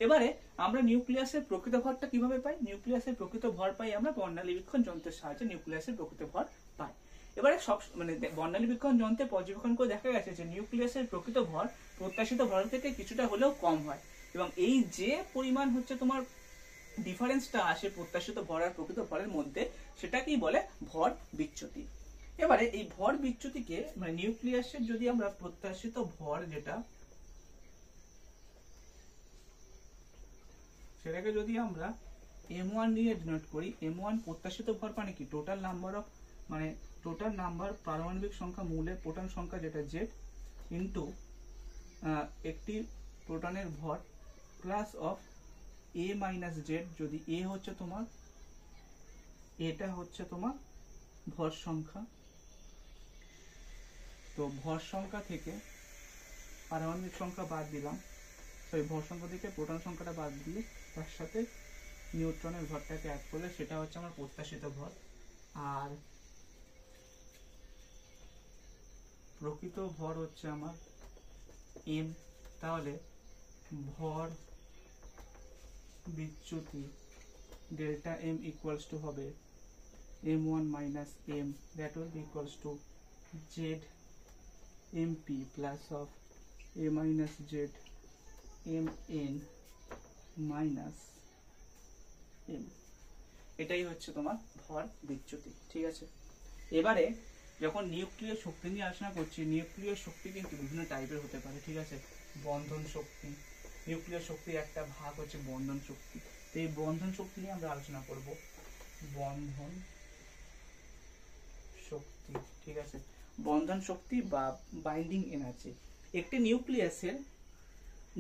এবারে আমরা নিউক্লিয়াসের প্রকৃত ভরটা কিভাবে পাই, নিউক্লিয়াসের প্রকৃত ভর পাই আমরা বর্ণালীবীক্ষণ যন্ত্রের সাহায্যে নিউক্লিয়াসের প্রকৃত ভর পাই। এবারে সব মানে বর্ণালীবীক্ষণ যন্ত্রে পর্যবেক্ষণ করে দেখা গেছে যে নিউক্লিয়াসের প্রকৃত ভর প্রত্যাশিত ভর থেকে কিছুটা হলেও কম হয়, এবং এই যে পরিমাণ হচ্ছে তোমার ডিফারেন্সটা আসে প্রত্যাশিত ভর আর প্রকৃত ভরের মধ্যে, সেটাকেই বলে ভর বিচ্যুতি। এবারে এই ভর বিচ্যুতিকে মানে নিউক্লিয়াসের যদি আমরা প্রত্যাশিত ভর যেটা, সেটাকে যদি আমরা m1 দিয়ে ডিনোট করি, m1 প্রত্যাশিত ভর মানে কি, টোটাল নাম্বার পারমাণবিক সংখ্যা মৌলের প্রোটন সংখ্যা যেটা z ইন্টু একটি প্রোটনের ভর plus of a minus Z, যদি a হচ্ছে তোমার, এটা হচ্ছে তোমার ভর সংখ্যা, তো ভর সংখ্যা থেকে পারমাণবিক সংখ্যা বাদ দিলাম, সরি ভর সংখ্যা থেকে প্রোটন সংখ্যাটা বাদ দিলে তার সাথে নিউট্রনের ভরটাকে অ্যাড করলে সেটা হচ্ছে আমার প্রত্যাশিত ভর। আর প্রকৃত ভর হচ্ছে আমার m। তাহলে ভর বিচ্যুতি ডেল্টা m ইকুয়ালস টু হবে m1 minus m, that will be equals to z mp plus of a minus z mn minus m। এটাই হচ্ছে তোমার ভর বিচ্যুতি। ঠিক আছে, এবারে যখন নিউক্লিয় শক্তি নিয়ে আলোচনা করছি, নিউক্লিয় শক্তি কিন্তু বিভিন্ন টাইপের হতে পারে। ঠিক আছে, বন্ধন শক্তি, নিউক্লিয় শক্তির একটা ভাগ হচ্ছে বন্ধন শক্তি। তো এই বন্ধন শক্তি নিয়ে আমরা আলোচনা করব, বন্ধন শক্তি। ঠিক আছে, বন্ধন শক্তি বা বাইন্ডিং এনার্জি। একটি নিউক্লিয়াসের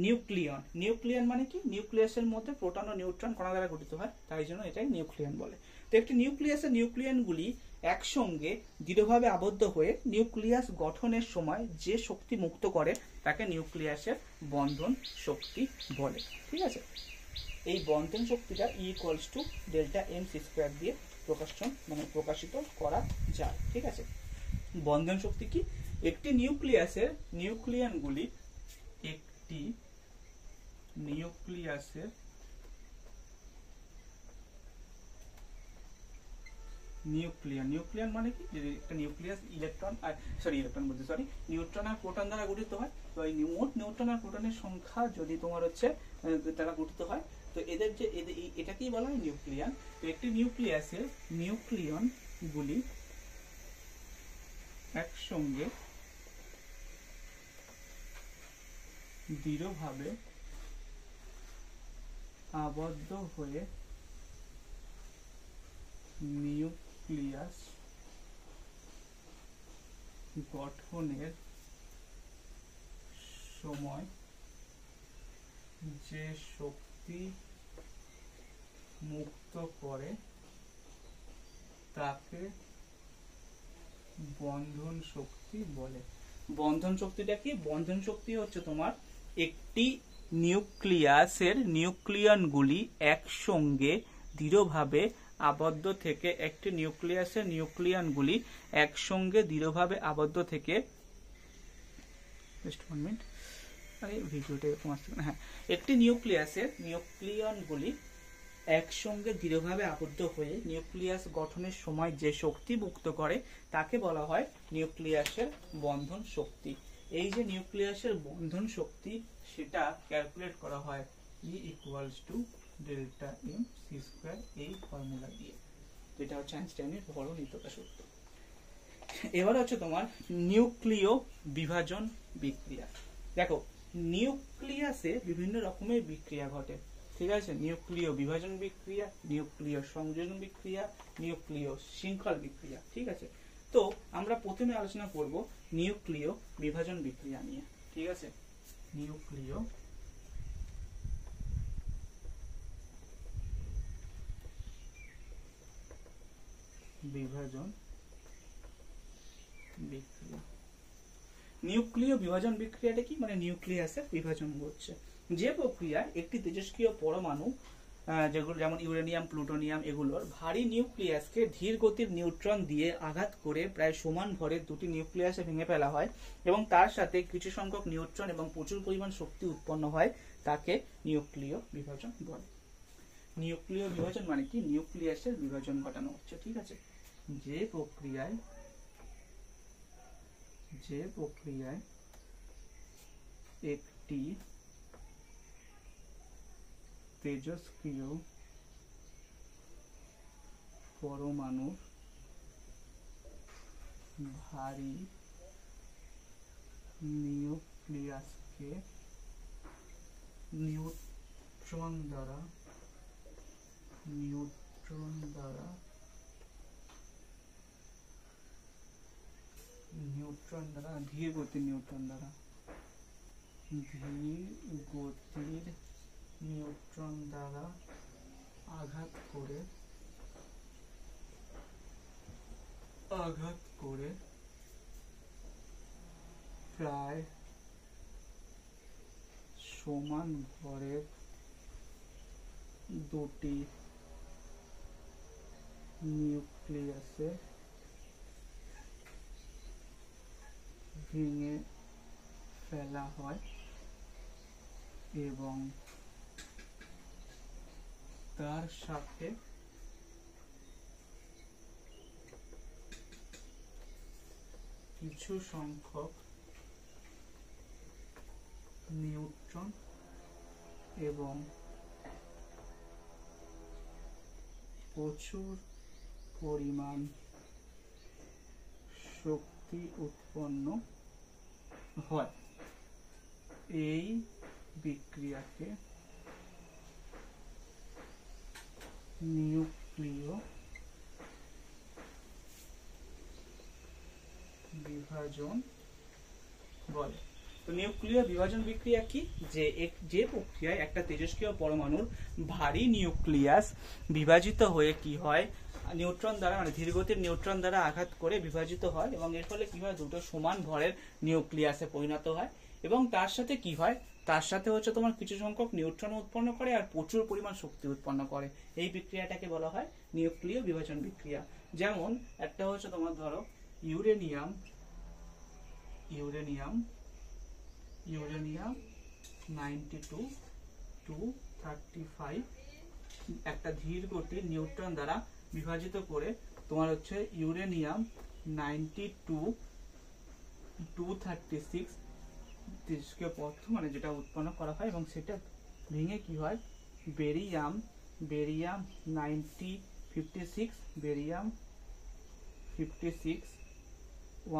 নিউক্লিয়ন, নিউক্লিয়ন মানে কি, নিউক্লিয়াসের মধ্যে প্রোটন ও নিউট্রন কণা দ্বারা গঠিত হয়, তাই জন্য এটাই নিউক্লিয়ন বলে। তো একটি নিউক্লিয়াসের নিউক্লিয়নগুলি একসঙ্গে দৃঢ়ভাবে আবদ্ধ হয়ে নিউক্লিয়াস গঠনের সময় যে শক্তি মুক্ত করে তাকে নিউক্লিয়াসের বন্ধন শক্তি বলে। ঠিক আছে, এই বন্ধন শক্তিটা E equals to delta M C square দিয়ে প্রকাশিত করা যায়। ঠিক আছে, বন্ধন শক্তি কি, একটি নিউক্লিয়াসের নিউক্লিয়নগুলি, একটি নিউক্লিয়াসের নিউক্লিয়ন মানে কি, একটা নিউক্লিয়াস নিউট্রন আর প্রোটন দ্বারা গঠিত হয়। তো এই মোট নিউট্রন আর প্রোটনের সংখ্যা যদি তোমার হচ্ছে দ্বারা গঠিত হয়, তো এদের যে এটাকেই বলা হয় নিউক্লিয়ন। তো একটি নিউক্লিয়াসের নিউক্লিয়ন গুলি একসঙ্গে দৃঢ়ভাবে আবদ্ধ হয়ে নিউক্লিয়াস গঠনের সময় যে শক্তি মুক্ত করে তাকে বন্ধন শক্তি বলে। বন্ধন শক্তিটা কি, বন্ধন শক্তি হচ্ছে তোমার একটি নিউক্লিয়াসের নিউক্লিয়নগুলি একসঙ্গে দৃঢ়ভাবে আবদ্ধ থেকে, একটি নিউক্লিয়াসের নিউক্লিয়নগুলি একসঙ্গে দৃঢ়ভাবে আবদ্ধ থেকে, একটি নিউক্লিয়াসের নিউক্লিয়নগুলি একসঙ্গে দৃঢ়ভাবে আবদ্ধ হয়ে নিউক্লিয়াস গঠনের সময় যে শক্তি মুক্ত করে তাকে বলা হয় নিউক্লিয়াসের বন্ধন শক্তি। এই যে নিউক্লিয়াসের বন্ধন শক্তি সেটা ক্যালকুলেট করা হয় E equals to delta M C square, এই ফর্মুলা দিয়ে। এটা হচ্ছে আইনস্টাইনের ভরণীয়তা সূত্র। এবার হচ্ছে তোমার নিউক্লিয় বিভাজন বিক্রিয়া। দেখো, নিউক্লিয়াসে বিভিন্ন রকমের বিক্রিয়া ঘটে। ঠিক আছে, নিউক্লিয় বিভাজন বিক্রিয়া, নিউক্লিয় সংযোজন বিক্রিয়া, নিউক্লিয় শৃঙ্খল বিক্রিয়া। ঠিক আছে, তো আমরা প্রথমে আলোচনা করব নিউক্লিয় বিভাজন বিক্রিয়া নিয়ে। ঠিক আছে, নিউক্লিয় বিভাজন বিক্রিয়া। নিউক্লিয় বিভাজন বিক্রিয়াটা কি, মানে নিউক্লিয়াসের বিভাজন হচ্ছে যে প্রক্রিয়া একটি তেজস্ক্রিয় পরমাণু, যেগুলো যেমন ইউরেনিয়াম, প্লুটোনিয়াম, এগুলোর ভারী নিউক্লিয়াসকে ধীর গতির নিউট্রন দিয়ে আঘাত করে প্রায় সমান ভরের দুটি নিউক্লিয়াসে ভেঙে ফেলা হয় এবং তার সাথে কিছু সংখ্যক নিউট্রন এবং প্রচুর পরিমাণ শক্তি উৎপন্ন হয়, তাকে নিউক্লিয় বিভাজন বলে। নিউক্লিয় বিভাজন মানে কি, নিউক্লিয়াসের বিভাজন ঘটানো হচ্ছে। ঠিক আছে, যে প্রক্রিয়ায় একটি তেজস্ক্রিয় পরমাণুর ভারী নিউক্লিয়াসকে নিউট্রন দ্বারা ধীর গতির নিউট্রন দ্বারা আঘাত করে প্রায় সমান ভরের দুটি নিউক্লিয়াসে ভেঙে ফেলা হয় এবং তার সাথে কিছু সংখ্যক নিউট্রন এবং প্রচুর পরিমাণ শক্তি উৎপন্ন হয়। এই বিক্রিয়াকে নিউক্লিয় বিভাজন বলে। তো নিউক্লিয় বিভাজন বিক্রিয়া কি? যে প্রক্রিয়ায় একটা তেজস্ক্রিয় পরমাণুর ভারী নিউক্লিয়াস বিভাজিত হয়ে কি হয়, নিউট্রন দ্বারা মানে ধীরগতির নিউট্রন দ্বারা আঘাত করে বিভাজিত হয় এবং এর ফলে কি হয়, দুটো সমান ভরের নিউক্লিয়াসে পরিণত হয় এবং তার সাথে কি হয়, তার সাথে হচ্ছে তোমার কিছু সংখ্যক নিউট্রন উৎপন্ন করে আর প্রচুর পরিমাণ শক্তি উৎপন্ন করে। এই বিক্রিয়াটাকে বলা হয় নিউক্লিয় বিভাজন বিক্রিয়া। যেমন একটা হচ্ছে তোমার ধরো ইউরেনিয়াম 92 to 35 একটা ধীর গতির নিউট্রন দ্বারা বিভাজিত করে তোমার হচ্ছে ইউরেনিয়াম 92 236 তেজস্ক্রিয় পদার্থ মানে যেটা উৎপন্ন করা হয় এবং সেটা ভেঙে কি হয়, barium 56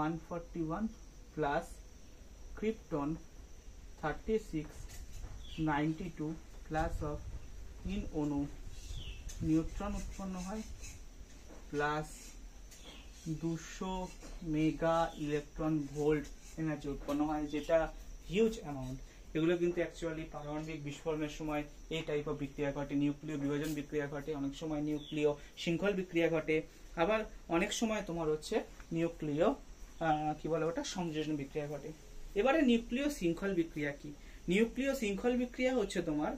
141 plus krypton 36 92 plus of 3 অণু নিউট্রন উৎপন্ন হয় plus 200 mega electron volt energy উৎপন্ন হয়, যেটা হিউজ অ্যামাউন্ট। এগুলো কিন্তু অ্যাকচুয়ালি পারমাণবিক বিস্ফোরণের সময় এই টাইপ অফ বিক্রিয়া ঘটে, নিউক্লিয় বিভাজন বিক্রিয়া ঘটে, অনেক সময় নিউক্লিয় শৃঙ্খল বিক্রিয়া ঘটে, আবার অনেক সময় তোমার হচ্ছে নিউক্লিয় কি বলে ওটা সংযোজন বিক্রিয়া ঘটে। এবারে নিউক্লিয় শৃঙ্খল বিক্রিয়া কি? নিউক্লিয় শৃঙ্খল বিক্রিয়া হচ্ছে তোমার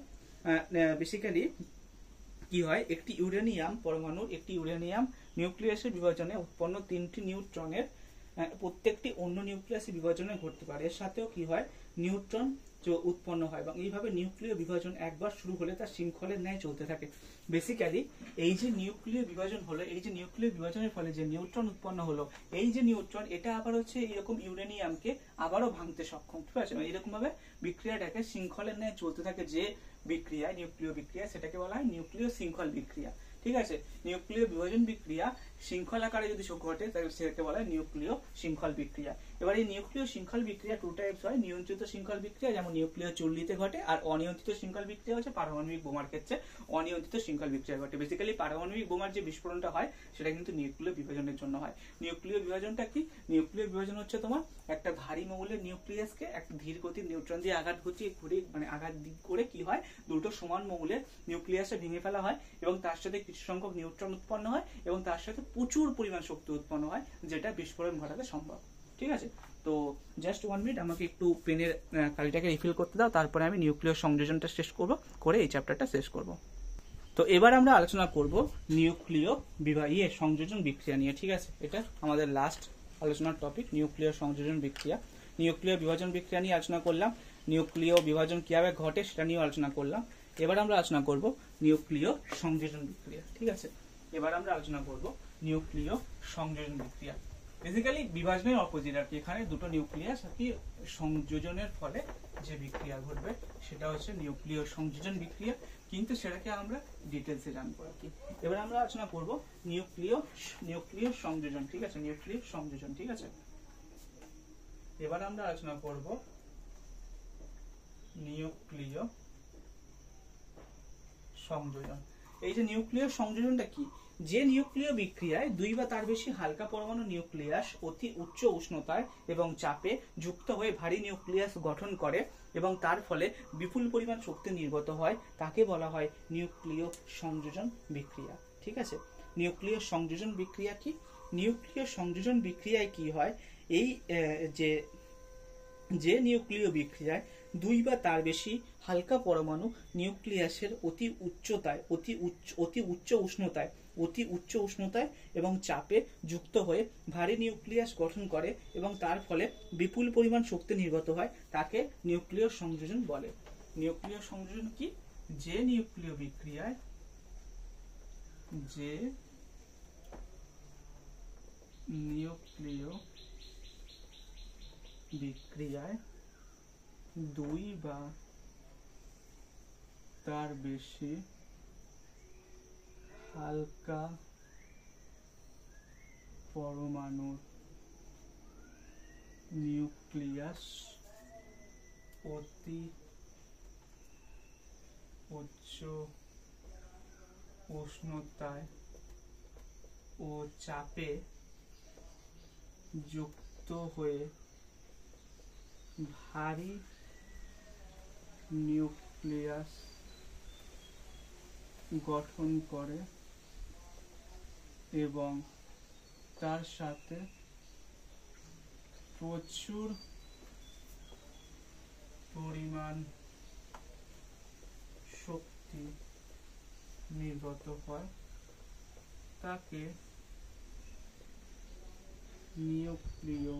বেসিক্যালি কি হয়, একটি ইউরেনিয়াম পরমাণুর একটি ইউরেনিয়াম নিউক্লিয়াসের বিভাজনে উৎপন্ন 3টি নিউট্রনের প্রত্যেকটি অন্য নিউক্লিয়াসের বিভাজনে ঘটতে পারে। এর সাথেও কি হয়, নিউট্রন উৎপন্ন হয় এবং এইভাবে নিউক্লিয় বিভাজন একবার শুরু হলে তার শৃঙ্খলের ন্যায় চলতে থাকে। বেসিক্যালি এই যে নিউক্লিয় বিভাজন হলো, এই যে নিউক্লিয় বিভাজনের ফলে যে নিউট্রন উৎপন্ন হলো, এই যে নিউট্রন এটা আবার হচ্ছে এরকম ইউরেনিয়ামকে আবারও ভাঙতে সক্ষম, ঠিক আছে? এরকম ভাবে বিক্রিয়াটাকে শৃঙ্খলের ন্যায় চলতে থাকে যে বিক্রিয়া, নিউক্লিয় বিক্রিয়া, সেটাকে বলা হয় নিউক্লিয় শৃঙ্খল বিক্রিয়া, ঠিক আছে? নিউক্লিয় বিভাজন বিক্রিয়া শৃঙ্খল আকারে যদি ঘটে তাহলে সেটাকে বলা হয় নিউক্লিয় শৃঙ্খল বিক্রিয়া। এবার এই নিউক্লিয় শৃঙ্খল বিক্রিয়া 2 টাইপস হয়, নিয়ন্ত্রিত শৃঙ্খল বিক্রিয়া যেমন নিউক্লিয় চুল্লিতে ঘটে, আর অনিয়ন্ত্রিত শৃঙ্খল বিক্রিয়া হচ্ছে পারমাণবিক বোমার ক্ষেত্রে অনিয়ন্ত্রিত শৃঙ্খল বিক্রিয়া ঘটে। বেসিক্যালি পারমাণবিক বোমার যে বিস্ফোরণটা হয় সেটা কিন্তু নিউক্লিয় বিভাজনের জন্য হয়। নিউক্লিয় বিভাজনটা কি? নিউক্লিয় বিভাজন হচ্ছে তোমার একটা ভারী মৌলের নিউক্লিয়াসকে একটা ধীর গতির নিউট্রন দিয়ে আঘাত ঘটিয়ে ঘুরে মানে আঘাত করে কি হয়, দুটো সমান মৌলের নিউক্লিয়াসে ভেঙে ফেলা হয় এবং তার সাথে কিছু সংখ্যক নিউট্রন উৎপন্ন হয় এবং তার সাথে প্রচুর পরিমাণ শক্তি উৎপন্ন হয়, যেটা বিস্ফোরণ ঘটাতে সম্ভব, ঠিক আছে? তো জাস্ট 1 মিনিট আমাকে একটু পেনের কালিটাকে রিফিল করতে দাও, তারপরে আমি নিউক্লিয় সংযোজনটা শেষ করব, করে এই চ্যাপ্টারটা শেষ করব। তো এবার আমরা আলোচনা করব নিউক্লিয় সংযোজন বিক্রিয়া নিয়ে, ঠিক আছে? এটা আমাদের লাস্ট আলোচনার টপিক, নিউক্লিয় সংযোজন বিক্রিয়া। নিউক্লিয় বিভাজন বিক্রিয়া নিয়ে আলোচনা করলাম, নিউক্লিয় বিভাজন কিভাবে ঘটে সেটা নিয়ে আলোচনা করলাম। এবার আমরা আলোচনা করব নিউক্লিয় সংযোজন বিক্রিয়া, ঠিক আছে? এবার আমরা আলোচনা করব নিউক্লিয় সংযোজন বিক্রিয়া। বেসিক্যালি বিভাজনের অপোজিট আর কি, এখানে দুটো নিউক্লিয়াস আর কি সংযোজনের ফলে যে বিক্রিয়া ঘটবে সেটা হচ্ছে নিউক্লিয় সংযোজন বিক্রিয়া, কিন্তু সেটাকে আমরা ডিটেলসে জানবো আর কি। এবার আমরা আলোচনা করব নিউক্লিয় সংযোজন, ঠিক আছে? নিউক্লিয় সংযোজন, ঠিক আছে? এবার আমরা আলোচনা করব নিউক্লিয় সংযোজন। এই যে নিউক্লিয় সংযোজনটা কি? যে নিউক্লিয় বিক্রিয়ায় 2 বা তার বেশি হালকা পরমাণু নিউক্লিয়াস অতি উচ্চ উষ্ণতায় এবং চাপে যুক্ত হয়ে ভারী নিউক্লিয়াস গঠন করে এবং তার ফলে বিপুল পরিমাণ শক্তি নির্গত হয়, তাকে বলা হয় নিউক্লিয় সংযোজন বিক্রিয়া, ঠিক আছে? নিউক্লিয় সংযোজন বিক্রিয়া কি? নিউক্লিয় সংযোজন বিক্রিয়ায় কি হয়, এই যে যে নিউক্লিয় বিক্রিয়ায় দুই বা তার বেশি হালকা পরমাণু নিউক্লিয়াসের অতি উচ্চ উষ্ণতায় এবং চাপে যুক্ত হয়ে ভারী নিউক্লিয়াস গঠন করে এবং তার ফলে বিপুল পরিমাণ শক্তি নির্গত হয়, তাকে নিউক্লিয় সংযোজন বলে। নিউক্লিয় সংযোজন কি? যে নিউক্লিয় বিক্রিয়ায় দুই বা তার বেশি হালকা পরমাণুর নিউক্লিয়াস অতি উচ্চ উষ্ণতায় ও চাপে যুক্ত হয়ে ভারী নিউক্লিয়াস গঠন করে এবং তার সাথে প্রচুর পরিমাণ শক্তি নির্গত হয়, তাকে নিউক্লিয়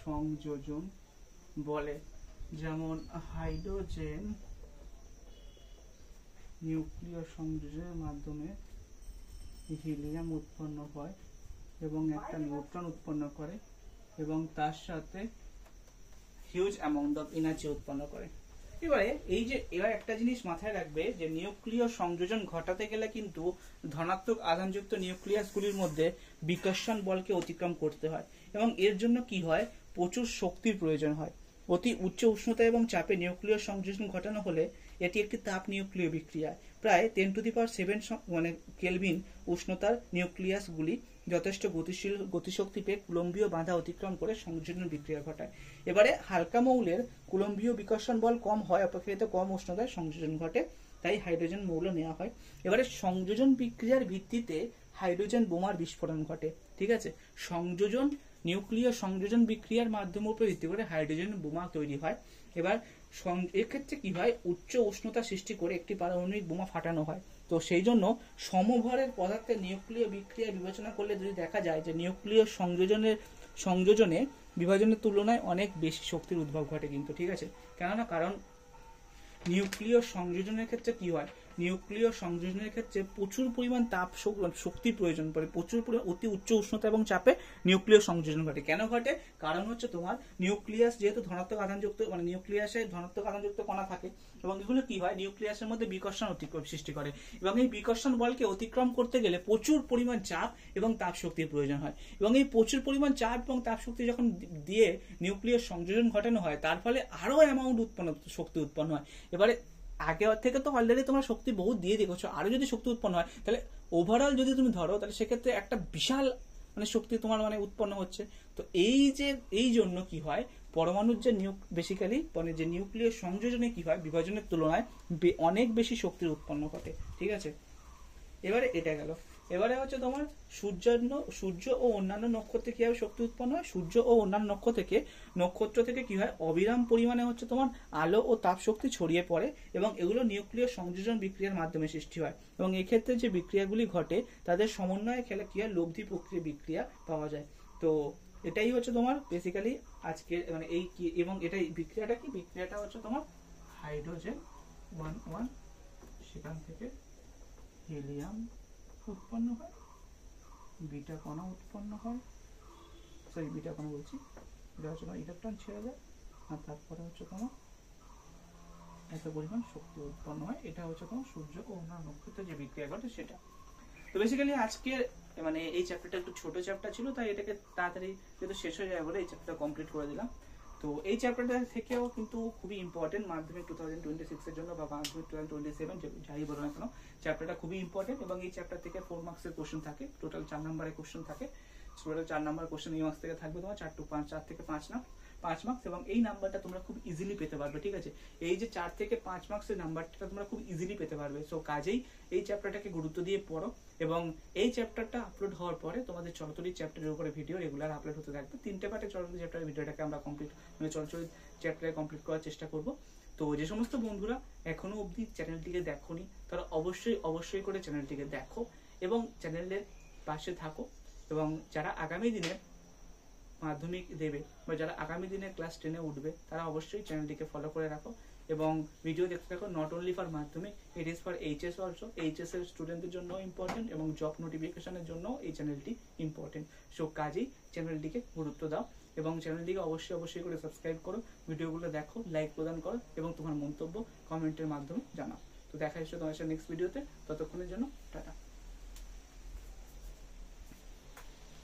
সংযোজন বলে। যেমন হাইড্রোজেন নিউক্লিয় সংযোজনের মাধ্যমে হিলিয়াম উৎপন্ন হয় এবং একটা নিউট্রন উৎপন্ন করে এবং তার সাথে হিউজ অ্যামাউন্ট অফ এনার্জি উৎপন্ন করে। এবার একটা জিনিস মাথায় রাখবে যে নিউক্লিয় সংযোজন ঘটাতে গেলে কিন্তু ধনাত্মক আধানযুক্ত নিউক্লিয়াসগুলির মধ্যে বিকর্ষণ বলকে অতিক্রম করতে হয় এবং এর জন্য কি হয়, প্রচুর শক্তির প্রয়োজন হয়। অতি উচ্চ উষ্ণতা এবং চাপে নিউক্লিয় সংযোজন ঘটানো হলে এটি একটি তাপ নিউক্লিয় বিক্রিয়া। প্রায় 10⁷ কেলভিন উষ্ণতার নিউক্লিয়াসগুলি যথেষ্ট গতিশক্তি পেয়ে কুলম্বীয় বাধা অতিক্রম করে সংযোজন বিক্রিয়া ঘটায়। এবারে হালকা মৌলের কুলম্বীয় বিকর্ষণ বল কম হয়, অপেক্ষাকৃত কম উষ্ণতায় সংযোজন ঘটে, তাই হাইড্রোজেন মৌল নেওয়া হয়। এবারে সংযোজন বিক্রিয়ার ভিত্তিতে হাইড্রোজেন বোমার বিস্ফোরণ ঘটে। ঠিক আছে, নিউক্লিয় সংযোজন বিক্রিয়ার মাধ্যমের উপর ভিত্তি করে হাইড্রোজেন বোমা তৈরি হয়। এবার এক্ষেত্রে কি হয়, উচ্চ উষ্ণতা সৃষ্টি করে একটি পারমাণবিক বোমা ফাটানো হয়। তো সেই জন্য সমভরের পদার্থের নিউক্লিয় বিক্রিয়া বিবেচনা করলে যদি দেখা যায় যে নিউক্লিয় সংযোজনে বিভাজনের তুলনায় অনেক বেশি শক্তির উদ্ভব ঘটে কিন্তু। ঠিক আছে, কারণ নিউক্লিয় সংযোজনের ক্ষেত্রে কি হয়, নিউক্লিয় সংযোজনের ক্ষেত্রে প্রচুর পরিমাণ তাপ শক্তির প্রয়োজন পড়ে, প্রচুর পরিমাণ অতি উচ্চ উষ্ণতা এবং চাপে নিউক্লিয় সংযোজন ঘটে। কেন ঘটে? কারণ হচ্ছে তোমার নিউক্লিয়াস যেহেতু ধনাত্মক আধানযুক্ত, নিউক্লিয়াসে ধনাত্মক আধানযুক্ত কণা থাকে এবং এগুলো কি হয়, নিউক্লিয়াসের মধ্যে বিকর্ষণ সৃষ্টি করে এবং এই বিকর্ষণ বলকে অতিক্রম করতে গেলে প্রচুর পরিমাণ চাপ এবং তাপ শক্তির প্রয়োজন হয় এবং এই প্রচুর পরিমাণ চাপ এবং তাপ শক্তি যখন দিয়ে নিউক্লিয় সংযোজন ঘটানো হয়, তার ফলে আরো অ্যামাউন্ট শক্তি উৎপন্ন হয়। এবারে আগে থেকে তো অলরেডি তোমরা শক্তি বহুত দিয়ে দিয়েছো, আরো যদি শক্তি উৎপন্ন হয় তাহলে ওভারঅল যদি তুমি ধরো তাহলে সেক্ষেত্রে একটা বিশাল শক্তি তোমার উৎপন্ন হচ্ছে। তো এই জন্য কি হয়, পরমাণুর যে বেসিক্যালি যে নিউক্লিয় সংযোজনে কি হয়, বিভাজনের তুলনায় অনেক বেশি শক্তির উৎপন্ন ঘটে। ঠিক আছে, এবারে এটা গেল। এবারে হচ্ছে তোমার সূর্য ও অন্যান্য নক্ষত্রে কিভাবে শক্তি উৎপন্ন হয়। সূর্য ও অন্যান্য নক্ষত্র থেকে কি হয়, অবিরাম পরিমাণে হচ্ছে তোমার আলো ও তাপ শক্তি ছড়িয়ে পড়ে এবং এগুলো নিউক্লিয় সংযোজন বিক্রিয়ার মাধ্যমে সৃষ্টি হয় এবং এক্ষেত্রে যে বিক্রিয়াগুলি ঘটে তাদের সমন্বয়ে খেলে কি হয়, লব্ধি প্রক্রিয়া বিক্রিয়া পাওয়া যায়। তো এটাই হচ্ছে তোমার বেসিক্যালি আজকে এই কি, এবং এটাই বিক্রিয়াটা কি, বিক্রিয়াটা হচ্ছে তোমার হাইড্রোজেন 1 সেখান থেকে হিলিয়াম উৎপন্ন হয়, বিটা কণা উৎপন্ন হয়, বিটা কণা বলছি, এটা হচ্ছে তোমার ইলেকট্রন ছেড়ে যায় আর তারপরে হচ্ছে তোমার এত পরিমাণ শক্তি উৎপন্ন হয়। এটা হচ্ছে তোমার সূর্য ও অন্যান্য নক্ষত্রে যে বিক্রিয়া ঘটে সেটা। তো বেসিক্যালি আজকে এই চ্যাপ্টারটা একটু ছোট চ্যাপ্টার ছিল, তাই এটাকে তাড়াতাড়ি যেহেতু শেষ হয়ে যায় বলে এই চ্যাপ্টারটা কমপ্লিট করে দিলাম। তো এই চ্যাপ্টারটা থেকেও কিন্তু খুবই ইম্পর্টেন্ট মাধ্যমিক 2026 এর জন্য বা মাধ্যমিক 2027 যাই বলো না কেন, চ্যাপ্টারটা খুবই ইম্পর্টেন্ট এবং এই চ্যাপ্টার থেকে 4 মার্কসের কোশ্চেন থাকে, টোটাল 4 নম্বরের কোশ্চেন থাকে। টোটাল 4 নম্বর কোশ্চেন এই মার্কস থেকে থাকবে তোমার 4 থেকে 5 না 5 মার্কস, এবং এই নাম্বারটা তোমরা খুব ইজিলি পেতে পারবে। ঠিক আছে, এই যে 4 থেকে 5 মার্কসের নাম্বারটা তোমরা খুব ইজিলি পেতে পারবে। সো কাজেই এই চ্যাপ্টারটাকে গুরুত্ব দিয়ে পড়ো, এবং এই চ্যাপ্টারটা আপলোড হওয়ার পরে তোমাদের চলচলিত চ্যাপ্টারের উপরে ভিডিও রেগুলার আপলোড হতে থাকবে। 3টে পার্টে চলচলিত চ্যাপ্টারের ভিডিওটাকে আমরা চলচলিত চ্যাপ্টারে কমপ্লিট করার চেষ্টা করব। তো যে সমস্ত বন্ধুরা এখনো অবধি চ্যানেলটিকে দেখোনি তারা অবশ্যই করে চ্যানেলটিকে দেখো এবং চ্যানেলের পাশে থাকো। এবং যারা আগামী দিনে মাধ্যমিক দেবে বা যারা আগামী দিনে ক্লাস 10-এ উঠবে তারা অবশ্যই চ্যানেলটিকে ফলো করে রাখো এবং ভিডিও দেখতে থাকো। নট অনলি ফর মাধ্যমিক, it is for HS also. HS এর স্টুডেন্টদের জন্য ইম্পর্টেন্ট এবং জব নোটিফিকেশনের জন্য এই চ্যানেলটি ইম্পর্টেন্ট। সো কাজেই চ্যানেলটিকে গুরুত্ব দাও এবং চ্যানেলটিকে অবশ্যই করে সাবস্ক্রাইব করো, ভিডিওগুলো দেখো, লাইক প্রদান করো এবং তোমার মন্তব্য কমেন্টের মাধ্যমে জানাও। তো দেখা হচ্ছে তোমার সাথে নেক্সট ভিডিওতে, ততক্ষণের জন্য টাটা।